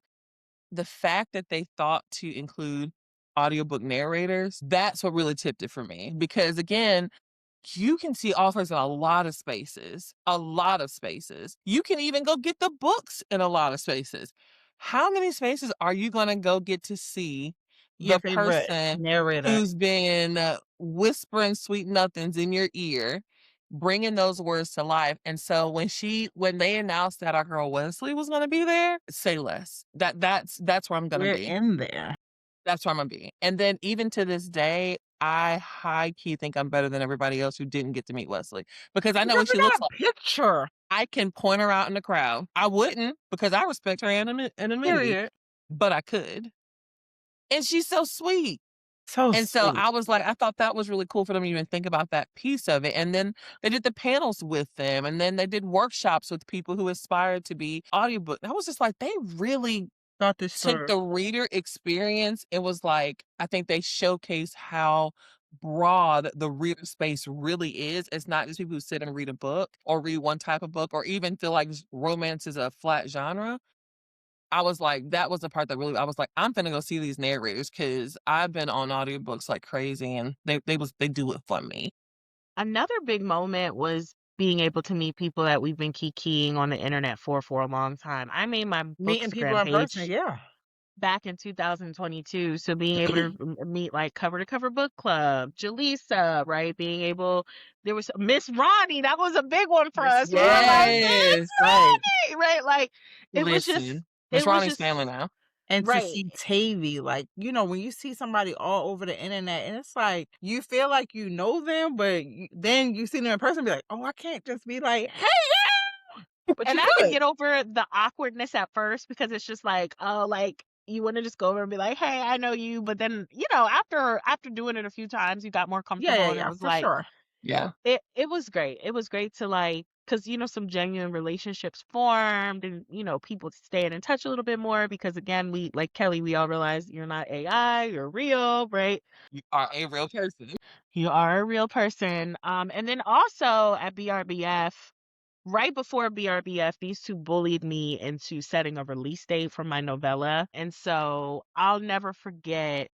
the fact that they thought to include audiobook narrators, that's what really tipped it for me. Because again, you can see authors in a lot of spaces, a lot of spaces. You can even go get the books in a lot of spaces. How many spaces are you going to go get to see Your the favorite person narrator. who's been whispering sweet nothings in your ear, bringing those words to life? And so when they announced that our girl Wesley was going to be there, say less. That's where I'm going to We're be. in there. That's where I'm gonna be. And then even to this day, I high key think I'm better than everybody else who didn't get to meet Wesley because I You know what never she got looks a like. picture. I can point her out in the crowd. I wouldn't because I respect her anonymity, Period. but I could. And she's so sweet. So And so sweet. I was like, I thought that was really cool for them to even think about that piece of it. And then they did the panels with them, and then they did workshops with people who aspired to be audiobook. I was just like, they really Thought this took through. the reader experience. It was like, I think they showcase how broad the reader space really is. It's not just people who sit and read a book or read one type of book or even feel like romance is a flat genre. I was like, that was the part that really, I was like, I'm gonna go see these narrators because I've been on audiobooks like crazy and they do it for me. Another big moment was being able to meet people that we've been kikiing on the internet for a long time. I made my Meeting people Bookstagram in person, page yeah. back in 2022. So being able to meet like cover to cover book club, Jaleesa, right? Being able, there was Miss Ronnie, that was a big one for us. We were like, Miss Yes. Right. Ronnie, right? Like Listen, Miss it was Ronnie's just family now. And to right. see Tavy, like, when you see somebody all over the internet, and it's like, you feel like you know them, but then you see them in person, be like, oh, I can't just be like, hey, But And you I could could. get over the awkwardness at first because it's just like, oh, like you want to just go over and be like, "Hey, I know you," but then after doing it a few times, you got more Yeah, comfortable, yeah, and it yeah, was for like sure. Yeah. it was great. It was great to like because some genuine relationships formed, and people staying in touch a little bit more because again, we like Kelly, we all realize you're not AI, you're real, right? You are a real person. You are a real person. And then also at BRBF. Right before BRBF, these two bullied me into setting a release date for my novella. And so I'll never forget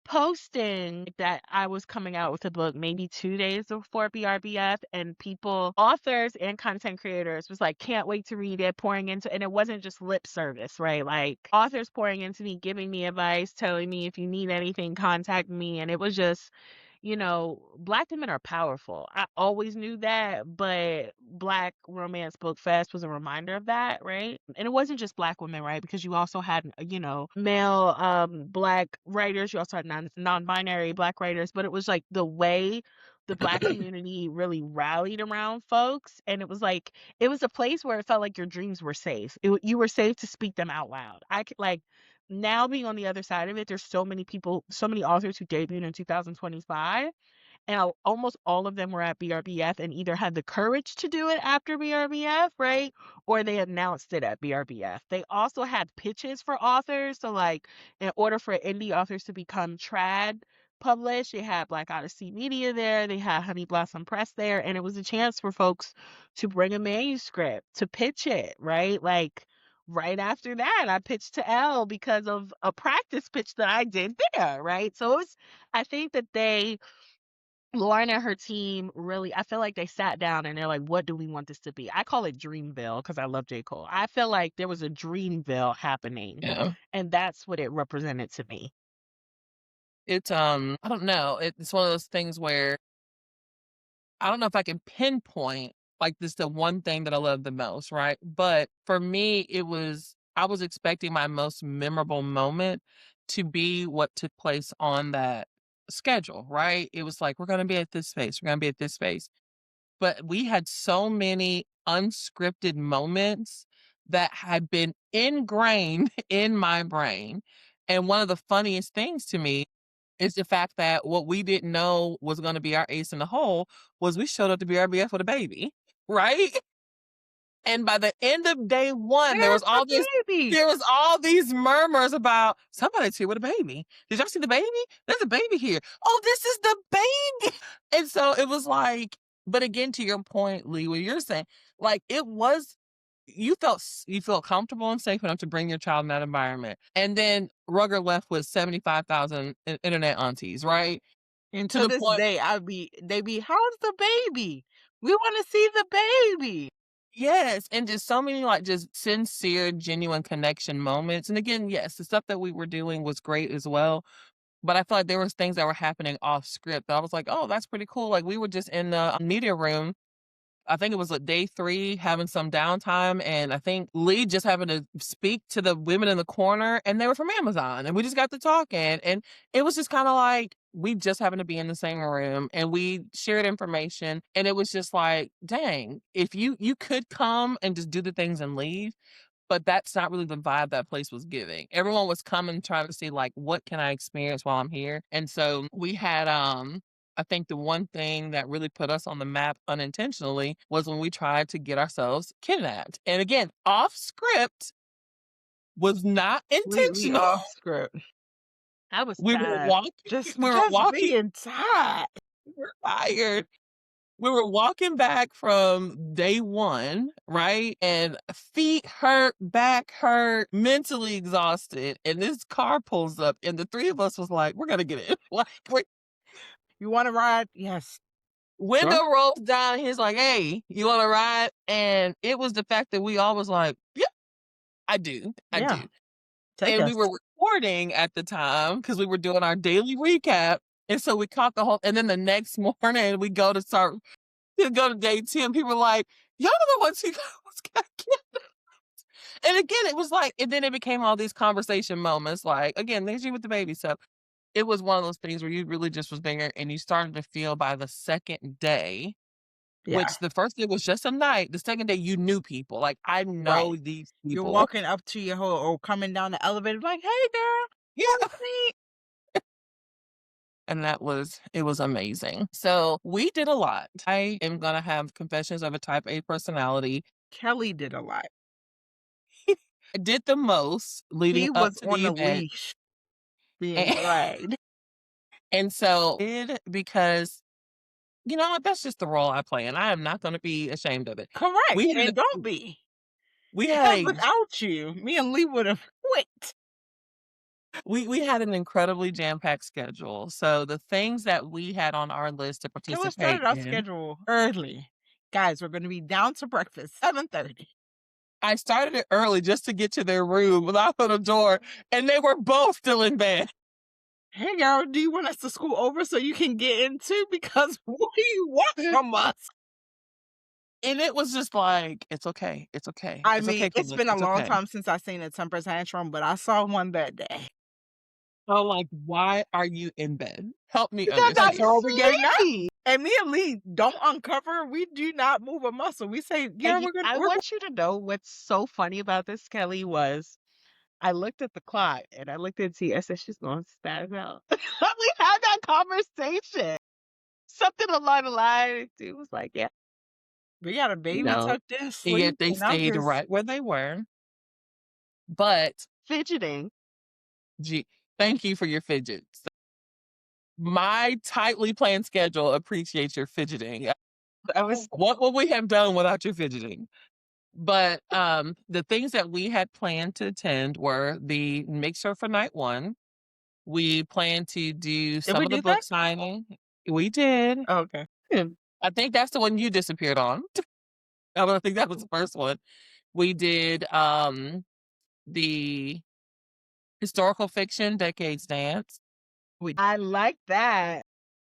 posting that I was coming out with a book maybe 2 days before BRBF, and people, authors and content creators was like, can't wait to read it, pouring into, and it wasn't just lip service, right? Like authors pouring into me, giving me advice, telling me if you need anything, contact me. And it was just, Black women are powerful. I always knew that, but Black Romance Book Fest was a reminder of that, right? And it wasn't just Black women, right? Because you also had, male Black writers. You also had non-binary Black writers, but it was like the way the Black community really rallied around folks, and it was like it was a place where it felt like your dreams were safe. You were safe to speak them out loud. I could like now being on the other side of it, there's so many people, so many authors who debuted in 2025, and almost all of them were at BRBF and either had the courage to do it after BRBF, right? Or they announced it at BRBF. They also had pitches for authors. So, like, in order for indie authors to become trad published, they had Black Odyssey Media there, they had Honey Blossom Press there, and it was a chance for folks to bring a manuscript to pitch it, right? Like, right after that, I pitched to Elle because of a practice pitch that I did there, right? So it was, I think that Lauren and her team really, I feel like they sat down and they're like, what do we want this to be? I call it Dreamville because I love J. Cole. I feel like there was a Dreamville happening, Yeah. and that's what it represented to me. It's I don't know. It's one of those things where I don't know if I can pinpoint like this the one thing that I love the most, right? But for me, I was expecting my most memorable moment to be what took place on that schedule, right? It was like, we're gonna be at this space, we're gonna be at this space. But we had so many unscripted moments that had been ingrained in my brain. And one of the funniest things to me is the fact that what we didn't know was going to be our ace in the hole was we showed up to BRBF with a baby, right? And by the end of day one, Where's the baby? there was all these murmurs about somebody's here with a baby. Did y'all see the baby? There's a baby here. Oh, this is the baby. And so it was like, but again, to your point, Lee, what you're saying, like it was, you felt comfortable and safe enough to bring your child in that environment. And then Rugger left with 75,000 internet aunties, right? And To to the this point, day, they be, how's the baby? We want to see the baby. yes, and just so many like just sincere, genuine connection moments. And again, yes, the stuff that we were doing was great as well. But I felt like there was things that were happening off script that I was like, oh, that's pretty cool. Like we were just in the media room. I think it was like day 3, having some downtime, and I think Lee just having to speak to the women in the corner, and they were from Amazon, and we just got to talking, and it was just kind of like we just happened to be in the same room, and we shared information, and it was just like, dang, if you could come and just do the things and leave, but that's not really the vibe that place was giving. Everyone was coming trying to see like what can I experience while I'm here. And so we had I think the one thing that really put us on the map unintentionally was when we tried to get ourselves kidnapped. And again, off script was not Completely intentional. off script. I was We were tired. walking, Just we were just walking, being tired. we were tired. We were walking back from day 1, right? And feet hurt, back hurt, mentally exhausted. And this car pulls up, and the 3 of us was like, we're gonna get in. Like, You want to ride? Yes. window Sure. rolls down. He's like, hey, you wanna ride? And it was the fact that we all was like, yeah, I do. I Yeah. do. Take And we us. were recording at the time because we were doing our daily recap. And so we caught the whole, and then the next morning we go to day 10, people were like, y'all are the ones who got killed. And again, it was like, and then it became all these conversation moments. Like, again, there's you with the baby. So it was one of those things where you really just was there and you started to feel by the second day Yeah, which the first day was just a night. The second day, you knew people. Like, I know right. these You're people. walking up to your whole or coming down the elevator like, "Hey, girl, Yeah. sweet." And it was amazing. So we did a lot. I am going to have confessions of a type A personality. Kelly did a lot. I did the most leading He up was to on the the event. leash being And, dragged. and so did because you know what? That's just the role I play, and I am not going to be ashamed of it. Correct, We had and don't be. we had 'Cause a without you, me and Lee would've quit. we had an incredibly jam-packed schedule. So the things that we had on our list to Killer participate started our in, schedule early. "Guys, we're gonna be down to breakfast, 7:30. I started it early just to get to their room, knock on the door, and they were both still in bed. Hey, girl, do you want us to school over so you can get in too? Because what do you want from us?" And it was just like, "It's okay. It's okay. I It's mean, okay, it's Caitlin. been a It's long okay." time since I seen a temper tantrum, but I saw one that day. I'm like, "Why are you in bed? Help me Because I understand." saw her getting up. And me and Lee don't uncover. We do not move a muscle. We say, "Yeah, And I we're want you to know what's so funny about this, Kelly, was I looked at the clock and I looked at T. I said, she's going to spaz out. We had that conversation. Something along the line. Dude was like, yeah, we got a you baby know, tucked in, And yet sleep, they and I'm stayed just right where they were. But fidgeting. gee, thank you for your fidgets. My tightly planned schedule appreciates your fidgeting. I was What would we have done without your fidgeting? But the things that we had planned to attend were the mixer for night one. We planned to do did some we of the do book that? signing. We did. Oh, okay. hmm, I think that's the one you disappeared on. I think that was the first one. We did the historical fiction decades dance. I like that.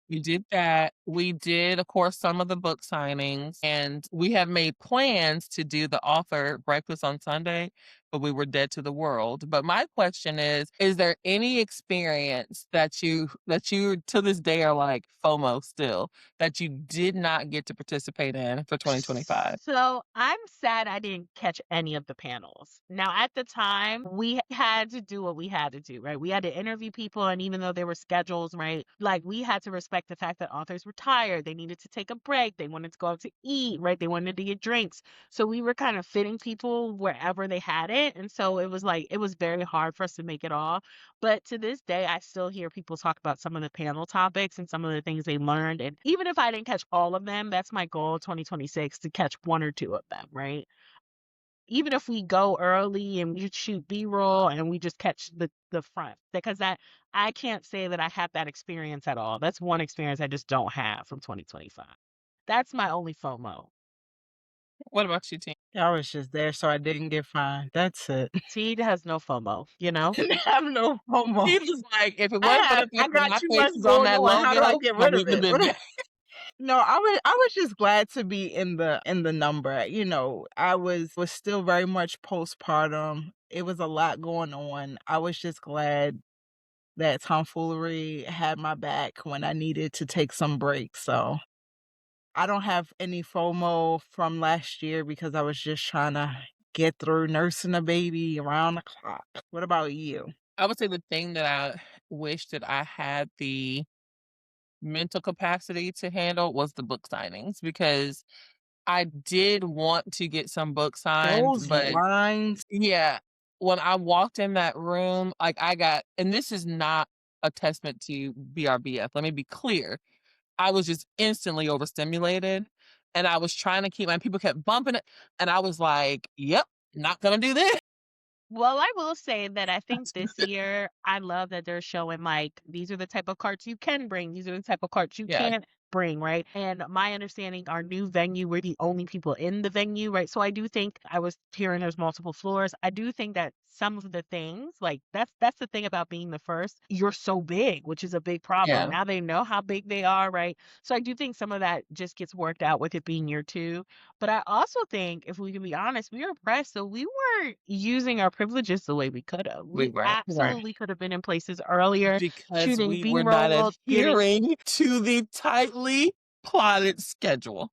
We did that. We did, of course, some of the book signings, and we have made plans to do the author breakfast on Sunday, but we were dead to the world. But my question is there any experience that you to this day are like FOMO still that you did not get to participate in for 2025? So I'm sad I didn't catch any of the panels. Now, at the time, we had to do what we had to do, right? We had to interview people, and even though there were schedules, right, like we had to respect the fact that authors were tired. They needed to take a break. They wanted to go out to eat, right? They wanted to get drinks. So we were kind of fitting people wherever they had it. And so it was like, it was very hard for us to make it all. But to this day, I still hear people talk about some of the panel topics and some of the things they learned. And even if I didn't catch all of them, that's my goal 2026 to catch one or two of them, right? Even if we go early and we shoot B-roll and we just catch the front, because that I can't say that I have that experience at all. That's one experience I just don't have from 2025. That's my only FOMO. What about you, team? I was just there so I didn't get fined. That's it. T has no FOMO, you know? I have no FOMO. He was like, if it wasn't for the I fact that got my too face much is on going that on. How do I logo, get I rid of wouldn't have it? been there. No, I was just glad to be in the number. I was still very much postpartum. It was a lot going on. I was just glad that tomfoolery had my back when I needed to take some breaks. So I don't have any FOMO from last year because I was just trying to get through nursing a baby around the clock. What about you? I would say the thing that I wish that I had the mental capacity to handle was the book signings because I did want to get some book signed, Those but lines. yeah, when I walked in that room, like I got, and this is not a testament to BRBF. Let me be clear. I was just instantly overstimulated and I was trying to keep my people kept bumping it. And I was like, yep, not gonna do this. Well, I will say that I think this year I love that they're showing like these are the type of carts you can bring, these are the type of carts you Yeah. can't bring, right? And my understanding, our new venue, we're the only people in the venue, right? So I do think I was hearing there's multiple floors. I do think that some of the things, like that's the thing about being the first, you're so big, which is a big problem. Yeah. Now they know how big they are, right? So I do think some of that just gets worked out with it being year two. But I also think, if we can be honest, we were pressed, so we weren't using our privileges the way we could have. We We were. Right. absolutely could have been in places earlier, Because shooting we were not B-roll, getting adhering to the tightly plotted schedule.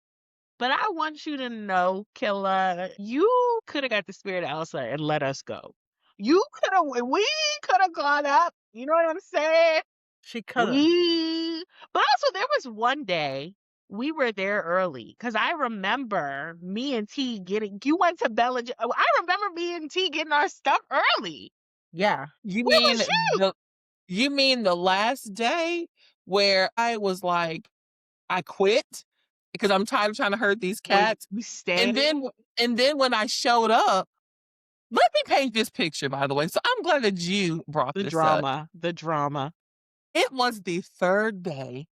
But I want you to know, Killa, you could have got the spirit of Elsa and let us go. You could have, we could have gone up. You know what I'm saying? She coulda. But also there was one day we were there early because I remember me and T getting, you went to Bella, I remember me and T getting our stuff early. Yeah. You Where mean was you? you mean the last day where I was like, I quit because I'm tired of trying to herd these Where cats. you And stayed? then when I showed up, let me paint this picture, by the way. So I'm glad that you brought The this up. drama, the drama. It was the third day,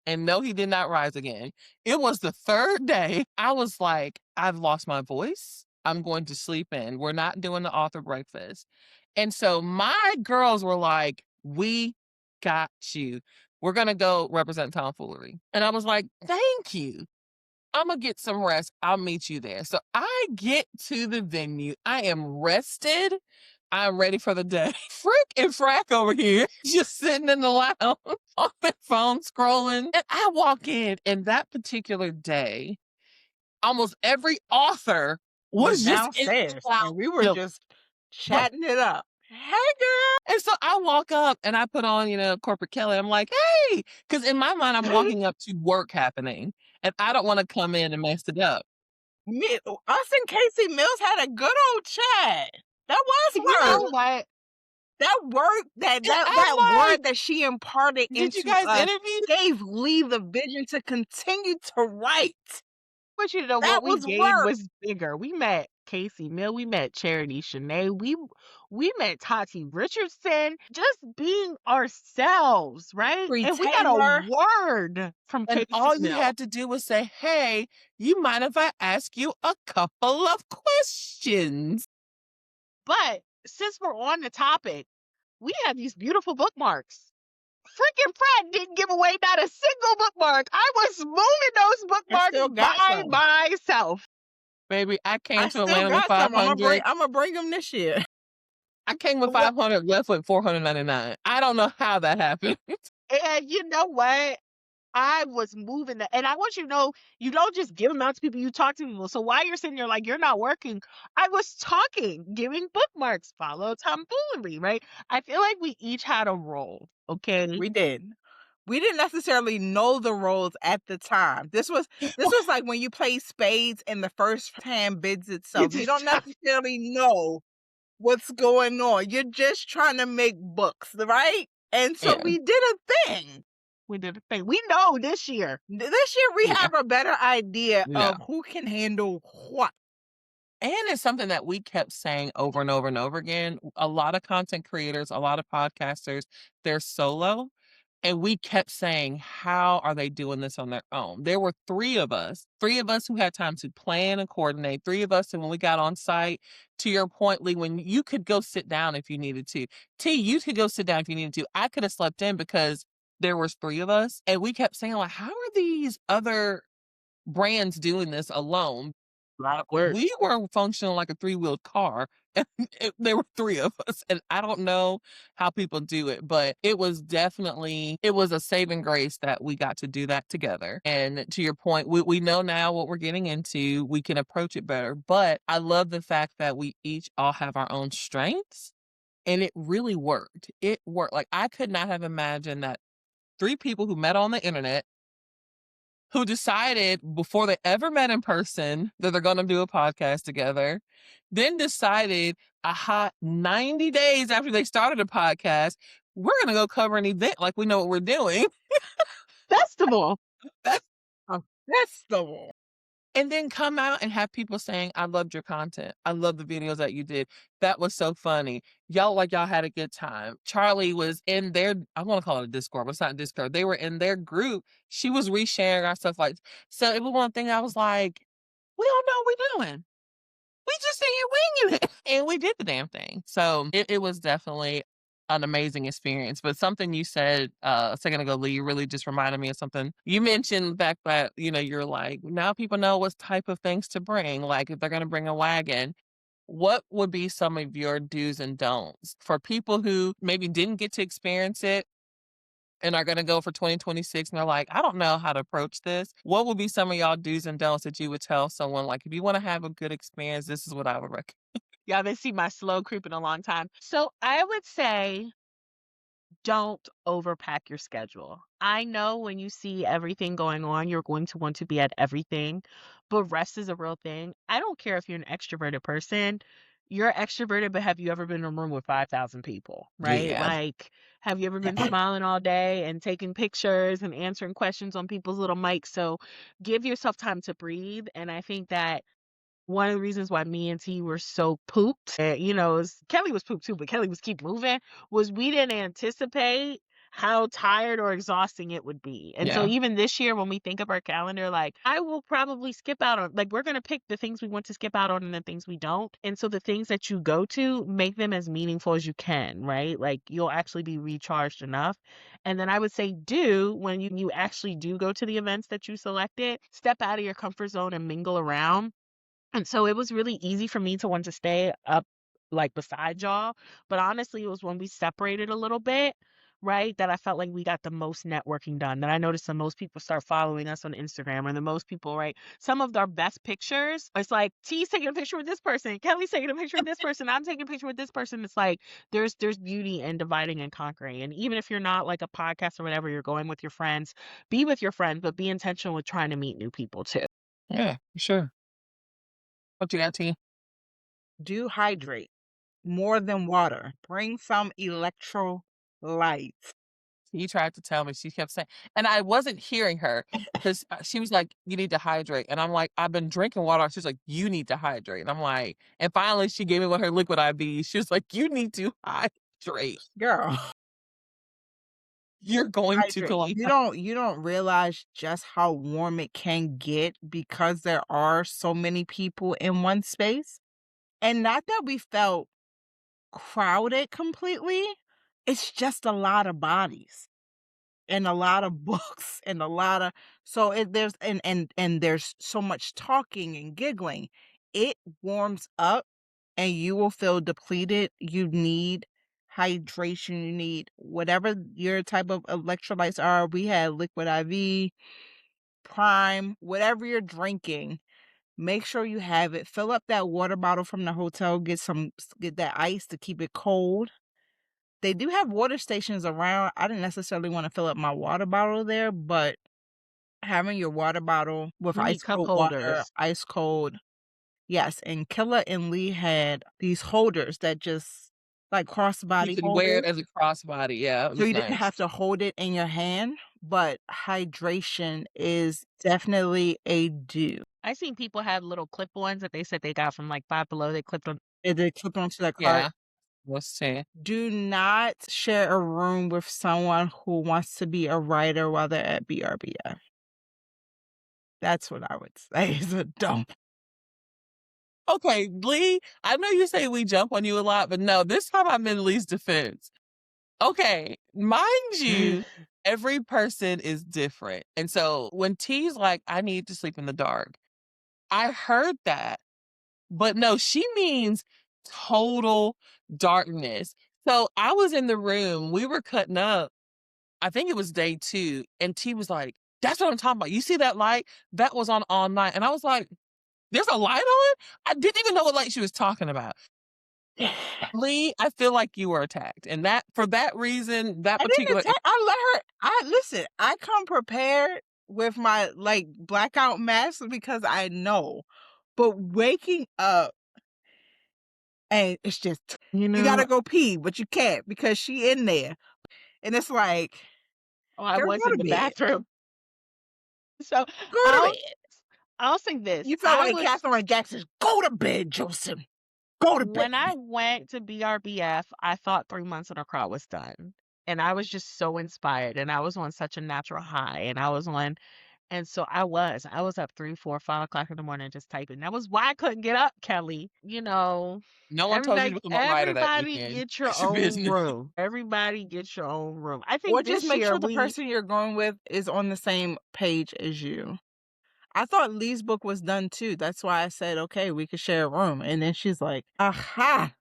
and no, he did not rise again. It was the third day. I was like, I've lost my voice. I'm going to sleep in. We're not doing the author breakfast. And so my girls were like, we got you. We're going to go represent tomfoolery. And I was like, thank you. I'm going to get some rest. I'll meet you there. So I get to the venue. I am rested. I'm ready for the day. Frick and Frack over here, just sitting in the lounge on their phone scrolling. And I walk in, and that particular day, almost every author Was was just in the downstairs lounge. and we were Chilling. just Right. chatting it up. Hey girl. And so I walk up and I put on, corporate Kelly. I'm like, hey, because in my mind, I'm walking up to work happening, and I don't want to come in and mess it up. Us and Casey Mills had a good old chat. That was You work. know what? That work that And that I'm that like, word that she imparted did you into guys us interview? gave Lee the vision to continue to write. I want you to know That what we was gained work. was bigger. We met Casey Mill, we met Charity Shanae, we met Tati Richardson, just being ourselves, right? Free And we got a Taylor. word from And Casey all you Mill. had to do was say, hey, you mind if I ask you a couple of questions? But since we're on the topic, we have these beautiful bookmarks. Freaking Fred didn't give away not a single bookmark. I was moving those I bookmarks still got by some. myself. Baby, I came I to still Atlanta with got some. 500. I'm gonna bring them this year. I came with What? 500, left with 499. I don't know how that happened. And you know what? I was moving that, and I want you to know, you don't just give them out to people, you talk to people. So while you're sitting there like you're not working, I was talking, giving bookmarks, follow tomfoolery, right? I feel like we each had a role, okay? We did. We didn't necessarily know the roles at the time. This was like when you play spades and the first hand bids You itself. You don't just, necessarily know what's going on. You're just trying to make books, right? And so Yeah, we did a thing. we did a thing. We know this year. This year we yeah, have a better idea yeah. of who can handle what. And it's something that we kept saying over and over and over again. A lot of content creators, a lot of podcasters, they're solo. And we kept saying, how are they doing this on their own? There were three of us who had time to plan and coordinate, three of us. And when we got on site, to your point, Lee, when you could go sit down if you needed to. T, you could go sit down if you needed to. I could have slept in because there was three of us. And we kept saying, like, how are these other brands doing this alone? A lot of work. We were functioning like a three-wheeled car, and there were three of us, and I don't know how people do it, but it was a saving grace that we got to do that together. And to your point, we know now what we're getting into. We can approach it better. But I love the fact that we each all have our own strengths, and it really worked. It worked. Like, I could not have imagined that three people who met on the internet, who decided before they ever met in person that they're going to do a podcast together, then decided a hot 90 days after they started a podcast, we're going to go cover an event like we know what we're doing. Festival. That's, A festival. and then come out and have people saying, I loved your content. I love the videos that you did. That was so funny. Y'all had a good time. Charlie was in their, I want to call it a Discord, but it's not Discord. They were in their group. She was resharing our stuff. So it was one thing I was like, we don't know what we're doing. We just sitting here winging it. And we did the damn thing. So it was definitely an amazing experience. But something you said a second ago, Lee, you really just reminded me of something. You mentioned the fact that, you're like, now people know what type of things to bring. Like if they're going to bring a wagon, what would be some of your do's and don'ts for people who maybe didn't get to experience it and are gonna go for 2026 and they're like, I don't know how to approach this. What would be some of y'all do's and don'ts that you would tell someone like, if you want to have a good experience, this is what I would recommend? Y'all been see my slow creeping a long time. So I would say don't overpack your schedule. I know when you see everything going on, you're going to want to be at everything, but rest is a real thing. I don't care if you're an extroverted person. You're extroverted, but have you ever been in a room with 5,000 people, right? Yeah. Like, have you ever been smiling all day and taking pictures and answering questions on people's little mics? So give yourself time to breathe. And I think that one of the reasons why me and T were so pooped, Kelly was pooped too, but Kelly was keep moving, was we didn't anticipate how tired or exhausting it would be. And so Yeah. even this year, when we think of our calendar, like I will probably skip out on, like we're going to pick the things we want to skip out on and the things we don't. And so the things that you go to, make them as meaningful as you can, right? Like you'll actually be recharged enough. And then I would say do, when you actually do go to the events that you selected, step out of your comfort zone and mingle around. And so it was really easy for me to want to stay up like beside y'all. But honestly, it was when we separated a little bit, right, that I felt like we got the most networking done. That I noticed the most people start following us on Instagram, and the most people, right? Some of our best pictures, it's like T's taking a picture with this person, Kelly's taking a picture with this person, I'm taking a picture with this person. It's like there's beauty in dividing and conquering. And even if you're not like a podcast or whatever, you're going with your friends, be with your friends, but be intentional with trying to meet new people too. Yeah, for sure. What you got, T? Do hydrate more than water. Bring some electrolytes. You tried to tell me. She kept saying, and I wasn't hearing her because she was like, "You need to hydrate," and I'm like, "I've been drinking water." She's like, "You need to hydrate," and I'm like, and finally she gave me one of her liquid IV. She was like, "You need to hydrate. Girl, You're going to hydrate. collapse." You don't realize just how warm it can get because there are so many people in one space. And not that we felt crowded completely. It's just a lot of bodies and a lot of books and a lot of so it there's and there's so much talking and giggling. It warms up and you will feel depleted. You need hydration. You need whatever your type of electrolytes are. We had liquid IV, prime, whatever you're drinking. Make sure you have it. Fill up that water bottle from the hotel. Get that ice to keep it cold. They do have water stations around. I didn't necessarily want to fill up my water bottle there, but having your water bottle with We need ice cup cold water, holders. ice cold. Yes, and Killa and Lee had these holders that just like You crossbody could wear holders. it as a crossbody. Yeah, it So was you didn't nice. have to hold it in your hand, but hydration is definitely a do. I seen people have little clip-ons that they said they got from like Five Below. They clipped on. If they clip onto the cart, Yeah, was saying. do not share a room with someone who wants to be a writer while they're at BRBF. That's what I would say. So don't. Okay, Lee, I know you say we jump on you a lot, but no, this time I'm in Lee's defense. Okay, mind you, every person is different. And so when T's like, I need to sleep in the dark, I heard that. But no, she means total darkness. So I was in the room, we were cutting up. I think it was day 2, and T was like, "That's what I'm talking about. You see that light? That was on all night." And I was like, "There's a light on?" I didn't even know what light she was talking about. Lee, I feel like you were attacked. And that for that reason, that I didn't particular attack. I let her. I listen. I come prepared with my like blackout mask because I know. But waking up and it's just You you gotta know, go pee, but you can't because she in there, and it's like, oh, I girl, was go in to the bed. bathroom. So Go to I'll bed. I'll say this. You felt I like was Catherine Jackson. Go to bed, Joseph. Go to bed. When I went to BRBF, I thought 3 months in a crowd was done. And I was just so inspired. And I was on such a natural high. And so I was up 3, 4, 5 o'clock in the morning just typing. That was why I couldn't get up, Kelly. no one told you to Everybody, become a writer that everybody weekend. get your It's your own business. room. Everybody get your own room. I Or think just this make year sure the person you're going with is on the same page as you. I thought Lee's book was done too. That's why I said, okay, we could share a room. And then she's like, aha,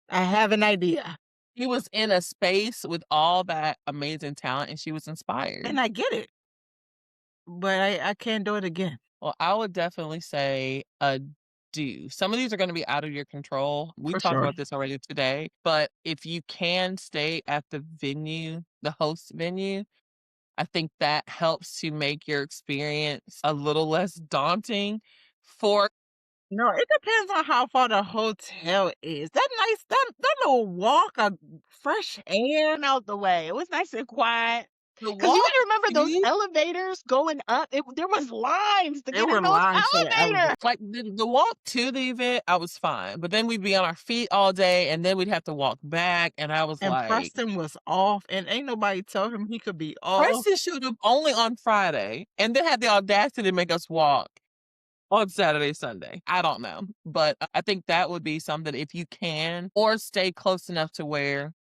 I have an idea. He was in a space with all that amazing talent, and she was inspired. And I get it, but I can't do it again. Well, I would definitely say a do. Some of these are gonna be out of your control. We For talked sure. about this already today, but if you can stay at the venue, the host venue, I think that helps to make your experience a little less daunting for No, it depends on how far the hotel is. That little walk of fresh air. Out the way. It was nice and quiet. the 'Cause you walk gotta remember those to. elevators going up, there was lines to There get in were those lines for the elevator. elevators. Like, the walk to the event, I was fine, but then we'd be on our feet all day, and then we'd have to walk back, and I was And like, Preston was off, and ain't nobody told him he could be off. Preston showed up only on Friday, and then had the audacity to make us walk on Saturday, Sunday. I don't know, but I think that would be something if you can, or stay close enough to where,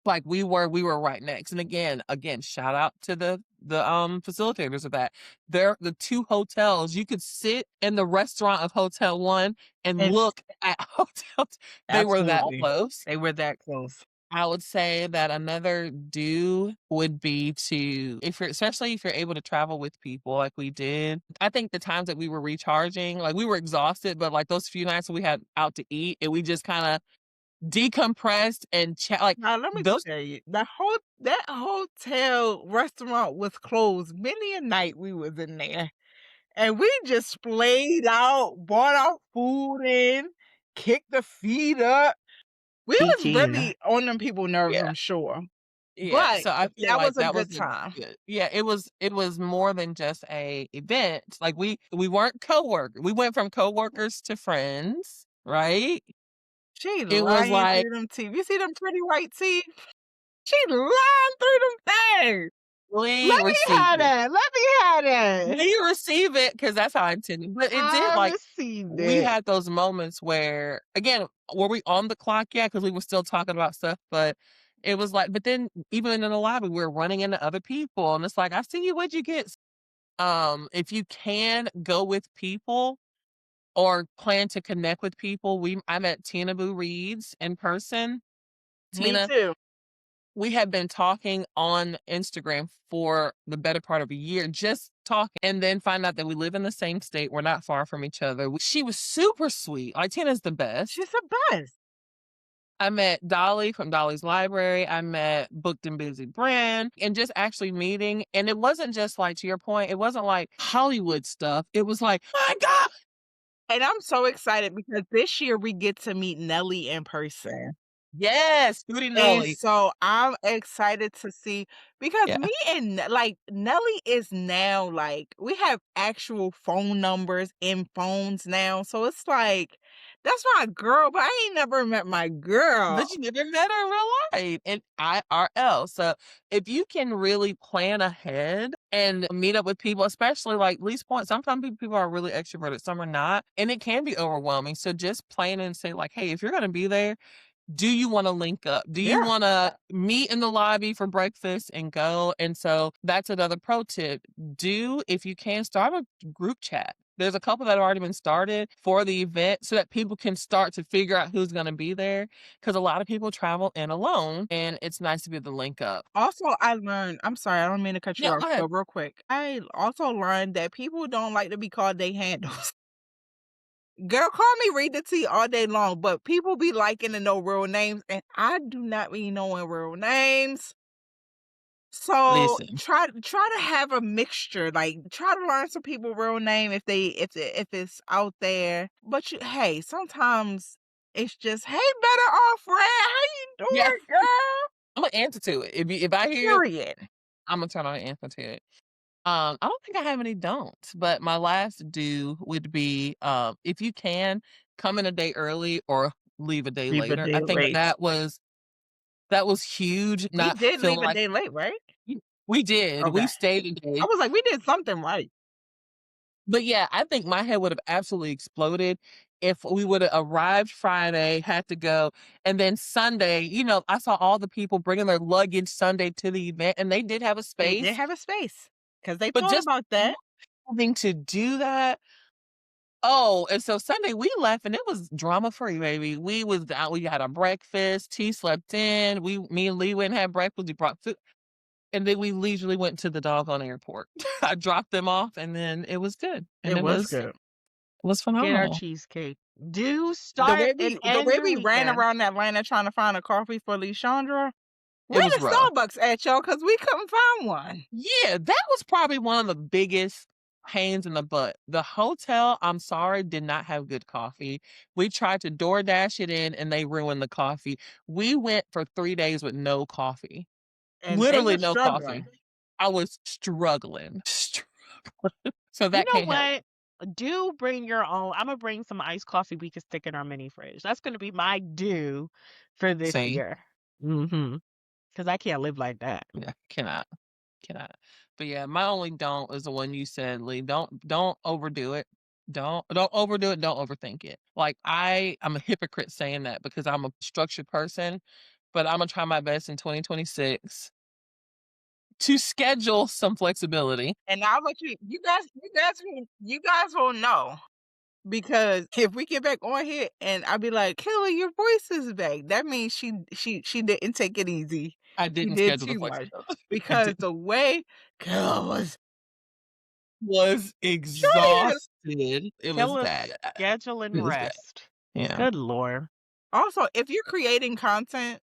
like we were right next. And again, shout out to the facilitators of that. They're the two hotels. You could sit in the restaurant of Hotel One and And look at hotels. They were that absolutely. close. They were that close. I would say that another do would be to, if you're especially if you're able to travel with people like we did. I think the times that we were recharging, like we were exhausted, but like those few nights we had out to eat and we just kind of decompressed and chat like Now let me those. tell you, that hotel restaurant was closed many a night we was in there. And we just splayed out, bought our food in, kicked the feet up. We was Kiki. really on them people nerves, Yeah. I'm sure. Yeah, But so I feel that like was a that was good a time. good. Yeah, it was more than just a event. Like we weren't coworkers. We went from coworkers to friends, right? She It was lying like through them teeth. You see them pretty white teeth? She lying through them things. we Let me received have it. that. Let me have that. We receive it because that's how I intended. But it did I like received we it. had those moments where again, were we on the clock? Yeah, because we were still talking about stuff, but it was like, but then even in the lobby, we were running into other people, and it's like, I see you. What'd you get? If you can go with people or plan to connect with people, I met Tina Boo Reeds in person. Me Tina, too. we have been talking on Instagram for the better part of a year, just talking, and then find out that we live in the same state. We're not far from each other. She was super sweet. Like Tina's the best. She's the best. I met Dolly from Dolly's Library. I met Booked and Busy Brand and just actually meeting. And it wasn't just like, to your point, it wasn't like Hollywood stuff. It was like, my God. And I'm so excited because this year we get to meet Nelly in person. Yes, Foodie And Nelly. so I'm excited to see because Yeah. me and like Nelly is now like we have actual phone numbers in phones now. So it's like that's my girl, but I ain't never met my girl. But you never met her in real life in IRL. So if you can really plan ahead and meet up with people, especially like Lee's point, sometimes people are really extroverted, some are not, and it can be overwhelming. So just plan and say, like, hey, if you're going to be there, do you want to link up? Do you Yeah. want to meet in the lobby for breakfast and go? And so that's another pro tip. Do, if you can, start a group chat. There's a couple that have already been started for the event so that people can start to figure out who's going to be there. Because a lot of people travel in alone, and it's nice to be able to link up. Also, I learned, I'm sorry, I don't mean to cut you Yeah, off, go ahead. but real quick. I also learned that people don't like to be called they handles. Girl, call me read the tea all day long, but people be liking to know real names, and I do not be knowing real names. So Listen, try to have a mixture, like try to learn some people real name if it's out there. But hey, sometimes it's just hey, better off friend, how you yeah, doing, girl? I'm going to answer to it. If I hear it, Period. I'm going to turn on and answer to it. I don't think I have any don'ts, but my last do would be, if you can, come in a day early or leave a day Leave a later. day I think late. that was huge, We not did leave feeling a like day late, right? we did. Okay. We stayed a I day. was like, we did something right. But yeah, I think my head would have absolutely exploded if we would have arrived Friday, had to go, and then Sunday, I saw all the people bringing their luggage Sunday to the event, and they did have a They did space, have a space because they but thought just about that. having to do that. Oh, and so Sunday we left and it was drama free, baby. We was out, we had a breakfast, T slept in, me and Lee went and had breakfast, we brought food, and then we leisurely went to the doggone airport. I dropped them off and then it was good. And It it was was good. it was Get our phenomenal. cheesecake. Do The start way and the end way your we ran weekend. around Atlanta trying to find a coffee for Lishandra. It Where was the rough. Starbucks at, y'all? Because we couldn't find one. Yeah, that was probably one of the biggest pains in the butt. The hotel, I'm sorry, did not have good coffee. We tried to DoorDash it in and they ruined the coffee. We went for 3 days with no coffee. And they Literally were no struggling. coffee. I was struggling. So You that know can't happen. what? Do bring your own. I'm gonna bring some iced coffee we can stick in our mini fridge. That's gonna be my do for this Same. year. Mm-hmm. Because I can't live like that. Yeah, cannot. But yeah, my only don't is the one you said, Lee. Don't overdo it. Don't overdo it. Don't overthink it. Like I'm a hypocrite saying that because I'm a structured person, but I'm gonna try my best in 2026 to schedule some flexibility. And I'll let you guys will know. Because if we get back on here and I'll be like, Killer, your voice is back. That means she didn't take it easy. I She didn't did schedule the too much. flexibility. I Because didn't. the way Killer Was trying. exhausted. It was Kill a bad. schedule and It was bad. rest. Yeah. Good Lord. Also, if you're creating content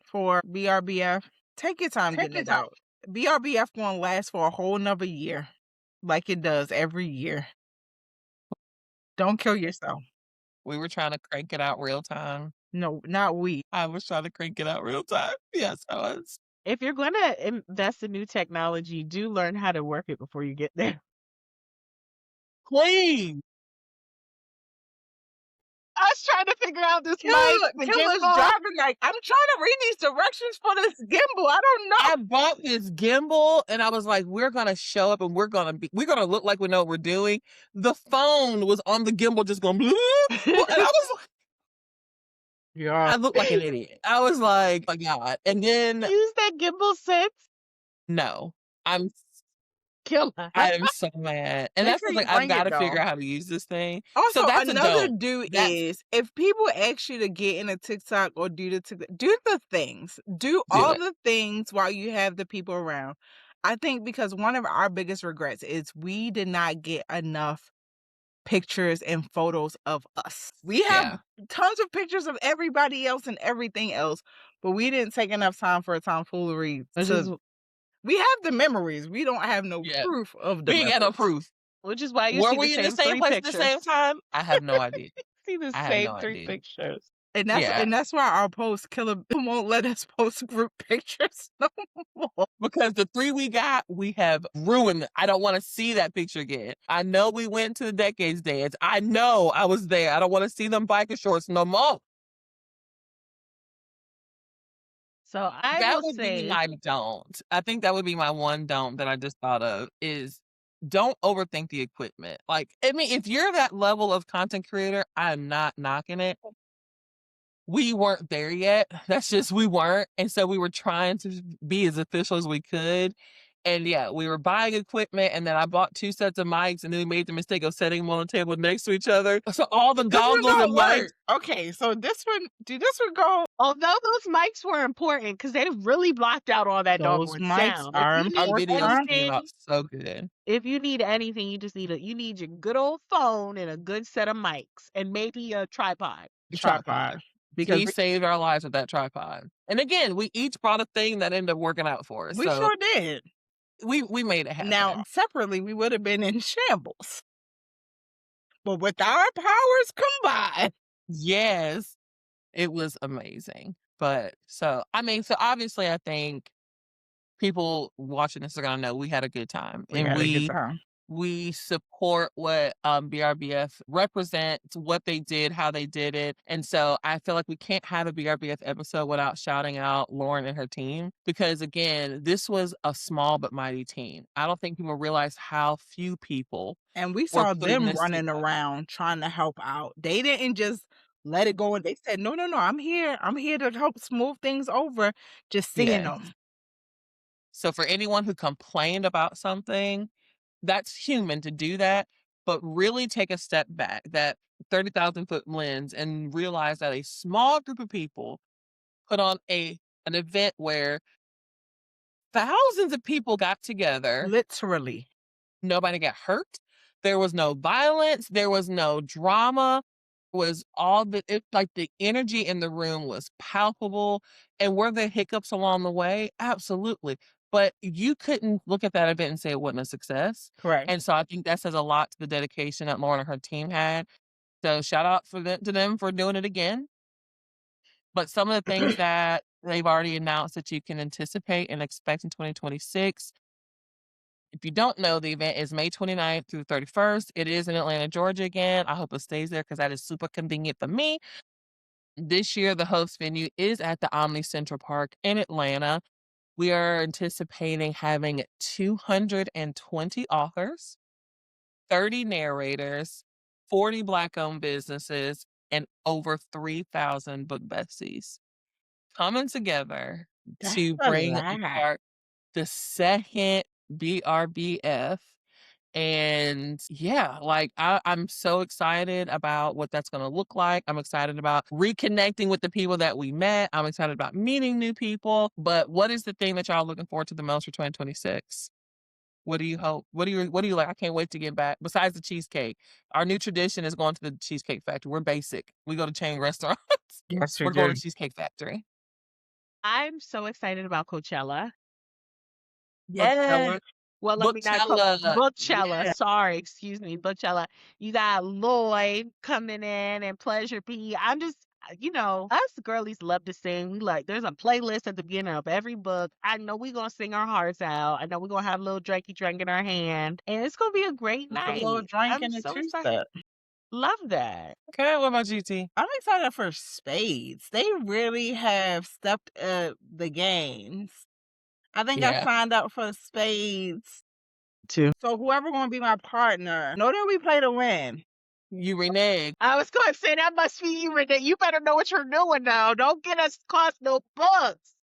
for BRBF, take your time getting it out. BRBF gonna last for a whole nother year. Like it does every year. Don't kill yourself. We were trying to crank it out real time. No, not we. I was trying to crank it out real time. Yes, I was. If you're gonna invest in new technology, do learn how to work it before you get there. Please. I was trying to figure out this mic, the Killer's gimbal. driving like, I'm trying to read these directions for this gimbal. I don't know. I bought this gimbal and I was like, we're gonna show up and we're gonna look like we know what we're doing. The phone was on the gimbal just going bloop. And I was like, Yeah. I looked like an idiot. I was like, oh my God. And then Use that gimbal since. no. I'm Killer. I am so mad. And Make that's sure the you thing, I've bring it gotta though. figure out how to use this thing. Also, So that's a another don't. do That's is if people ask you to get in a TikTok or do the TikTok, do the things. Do do all it. the things while you have the people around. I think because one of our biggest regrets is we did not get enough pictures and photos of us. We have Yeah. tons of pictures of everybody else and everything else, but we didn't take enough time for a tomfoolery Which is we have the memories. We don't have no Yeah. proof of the We ain't got no memories. proof. why you Were see the we in the same same 3 place at the same pictures. time? I have no idea. See the I have same no 3 idea. pictures. And Yeah. that's why our post Killer won't let us post group pictures no more. Because the 3 we got, we have ruined. I don't wanna see that picture again. I know we went to the Decades Dance. I know I was there. I don't wanna see them biker shorts no more. So I That will would be say my don't. I think that would be my one don't that I just thought of is don't overthink the equipment. Like, I mean, if you're that level of content creator, I'm not knocking it. We weren't there yet. That's just we weren't. And so we were trying to be as official as we could. And yeah, we were buying equipment and then I bought 2 sets of mics and then we made the mistake of setting them on the table next to each other. So all the This one dongles and don't mics. work. Okay, so this one go. although those mics were important because they really blocked out all that Those doggone mics sound. are If you Our need videos important. came out anything, so good. if you need anything, you just need your good old phone and a good set of mics and maybe a tripod. The Tripod. He Because saved our lives with that tripod. And again, we each brought a thing that ended up working out for us. we So sure did. we made it happen. Now, separately, we would have been in shambles. But with our powers combined, Yes, it was amazing. But so I mean, so obviously I think people watching this are gonna know we had a good time. we And had a good time. we support what BRBF represents, what they did, how they did it. And so I feel like we can't have a BRBF episode without shouting out Lauren and her team because again, this was a small but mighty team. I don't think people realize how few people And we were saw putting them this running together. around trying to help out. They didn't just let it go and they said, no, I'm here. I'm here to help smooth things over. Just seeing Yeah. them. So for anyone who complained about something, that's human to do that. but really take a step back, that 30,000-foot lens, and realize that a small group of people put on an event where thousands of people got together. Literally. Nobody got hurt. There was no violence. There was no drama. Was all the like the energy in the room was palpable. And were there hiccups along the way? Absolutely. But you couldn't look at that event and say it wasn't a success. Correct. And so I think that says a lot to the dedication that Lauren and her team had. So shout out to them for doing it again. But some of the things that they've already announced that you can anticipate and expect in 2026. If you don't know, the event is May 29th through 31st. It is in Atlanta, Georgia again. I hope it stays there because that is super convenient for me. This year, the host venue is at the Omni Central Park in Atlanta. We are anticipating having 220 authors, 30 narrators, 40 Black-owned businesses, and over 3,000 book besties coming together That's to a bring lot. apart the second BRBF. And yeah, like I'm so excited about what that's going to look like. I'm excited about reconnecting with the people that we met. I'm excited about meeting new people. But what is the thing that y'all looking forward to the most for 2026? What do you hope? What do you like? I can't wait to get back. Besides the cheesecake, our new tradition is going to the Cheesecake Factory. We're basic. We go to chain restaurants. Yes, we We're going do. to Cheesecake Factory. I'm so excited about Coachella. Yeah, Bookchella. Well, let me not call Bookchella. Bookchella. Yeah. Sorry, excuse me, Bookchella. You got Lloyd coming in and Pleasure P. I'm just, us girlies love to sing. We like, there's a playlist at the beginning of every book. I know we're gonna sing our hearts out. I know we're gonna have a little drinky drink in our hand, and it's gonna be a great Just a little night. drink I'm and a so excited. two-step. Love that. Okay, what about GT? I'm excited for Spades. They really have stepped up the games. I think I Yeah. signed up for Spades. Too. So whoever gonna be my partner, know that we play to win. You renege. I was going to say that must be you, Renee. You better know what you're doing now. Don't get us cost no books.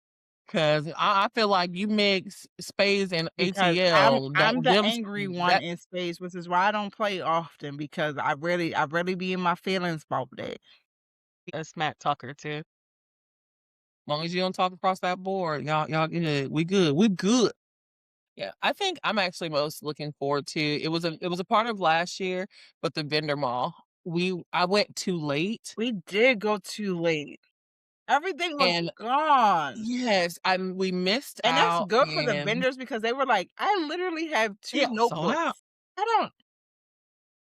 Cause I feel like you mix spades and Because I'm ATL. I'm the Them angry one that in Spades, which is why I don't play often because I really be in my feelings about that. A smack talker too. long as you don't talk across that board, y'all we good. We good. Yeah. I think I'm actually most looking forward to it was a part of last year, but the vendor mall. I went too late. We did go too late. Everything was And gone. yes, we missed And that's out good for the and vendors because they were like, I literally have 2 yeah, sold out. notebooks. I don't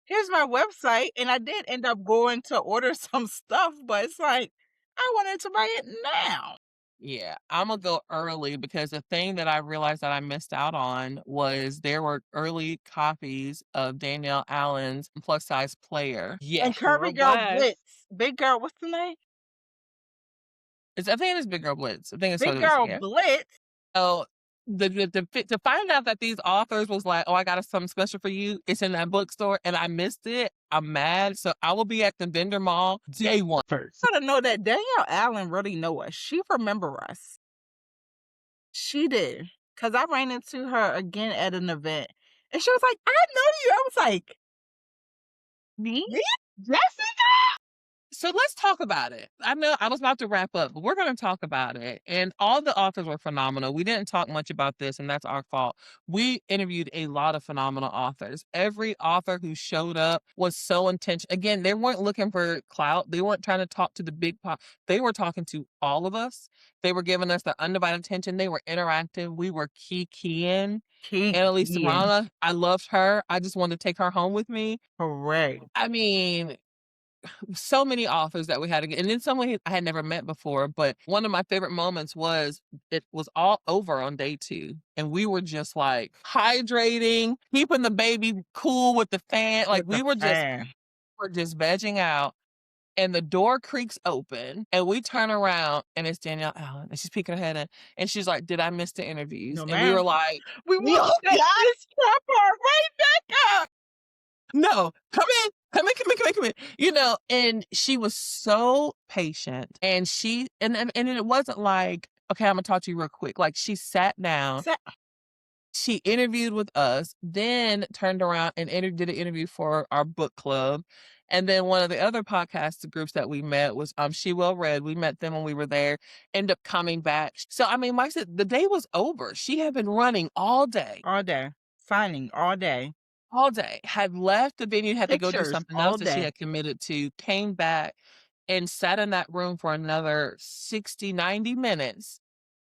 here's my website, and I did end up going to order some stuff, but it's like, I wanted to buy it now. Yeah, Imma go early because the thing that I realized that I missed out on was there were early copies of Danielle Allen's Plus Size Player. Yeah. And Sure Curvy Girl was. Blitz, Big Girl, what's the name? I think it is Big Girl Blitz. I think it's what Big it is, Girl yeah. Blitz. So, to find out that these authors was like, "Oh, I got something special for you," it's in that bookstore, and I missed it, I'm mad, so I will be at the vendor mall day one. First. Gotta know that Danielle Allen really know us. She remember us. She did. Cause I ran into her again at an event, and she was like, "I know you." I was like, Me? "Me?" Jessica? So let's talk about it. I know I was about to wrap up, but we're going to talk about it. And all the authors were phenomenal. We didn't talk much about this, and that's our fault. We interviewed a lot of phenomenal authors. Every author who showed up was so intentional. Again, they weren't looking for clout. They weren't trying to talk to the big pop. They were talking to all of us. They were giving us their undivided attention. They were interactive. We were keying. Annalise Ian. Serrana, I loved her. I just wanted to take her home with me. Correct. I mean, so many authors that we had to get, and then someone I had never met before. But one of my favorite moments was it was all over on day 2, and we were just like hydrating, keeping the baby cool with the fan. Like With the fan. we're just vegging out, and the door creaks open, and we turn around, and it's Danielle Allen, and she's peeking her head in, and she's like, "Did I miss the interviews?" No, And we were ma'am. like, We "We all will set got this proper right back up. No, come in, come in, come in, come in, come in. And she was so patient, and and it wasn't like, okay, I'm gonna talk to you real quick. Like she sat down, Sa- She interviewed with us, then turned around and did an interview for our book club. And then one of the other podcast groups that we met was She Well Read. We met them when we were there, ended up coming back. So I mean, like I said, the day was over. She had been running all day. All day. Signing all day. All day. Had left the venue, had to go do Pictures something all else that she day. had committed to, came back and sat in that room for another 60, 90 minutes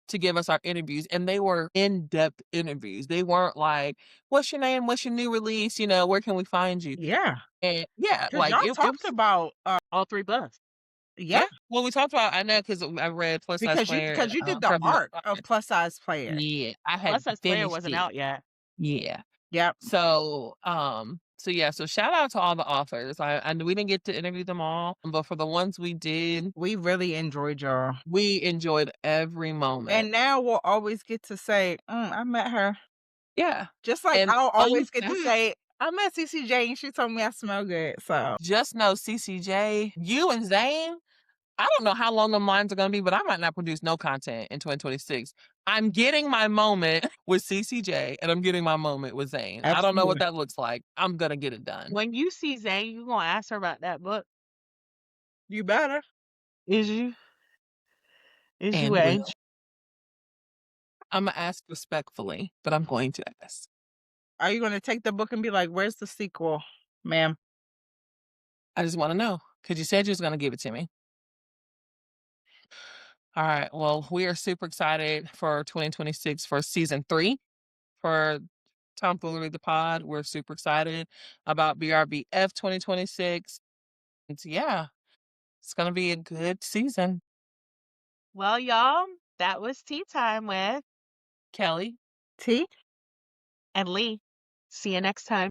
to give us our interviews. And they were in-depth interviews. They weren't like, what's your name? What's your new release? You know, where can we find you? Yeah. And yeah, 'Cause like y'all it talked was, about All 3 books. yeah, well, we talked about, I know, because I read Plus Size because Player, you did the from arc of Plus Size Player. yeah, I had Plus, that player finished wasn't it. out yet. Yeah. Yep. So yeah, so shout out to all the authors. I we didn't get to interview them all, but for the ones we did, We really enjoyed y'all. we enjoyed every moment. And now we'll always get to say, I met her. Yeah. Just like And I'll fun always get to fact, say, I met CCJ and she told me I smell good. So just know CCJ, you and Zane, I don't know how long the lines are gonna be, but I might not produce no content in 2026. I'm getting my moment with CCJ and I'm getting my moment with Zane. I don't know what absolutely. that looks like. I'm gonna get it done. When you see Zane, you gonna ask her about that book. You better. Is you? Is you, And ain't will. I'm gonna ask respectfully, but I'm going to ask. Are you gonna take the book and be like, where's the sequel, ma'am? I just want to know because you said you was gonna give it to me. All right. Well, we are super excited for 2026 for season 3 for Tomfoolery the Pod. We're super excited about BRBF 2026. And yeah, it's gonna be a good season. Well, y'all, that was tea time with Kelly. T? and Lee. See you next time.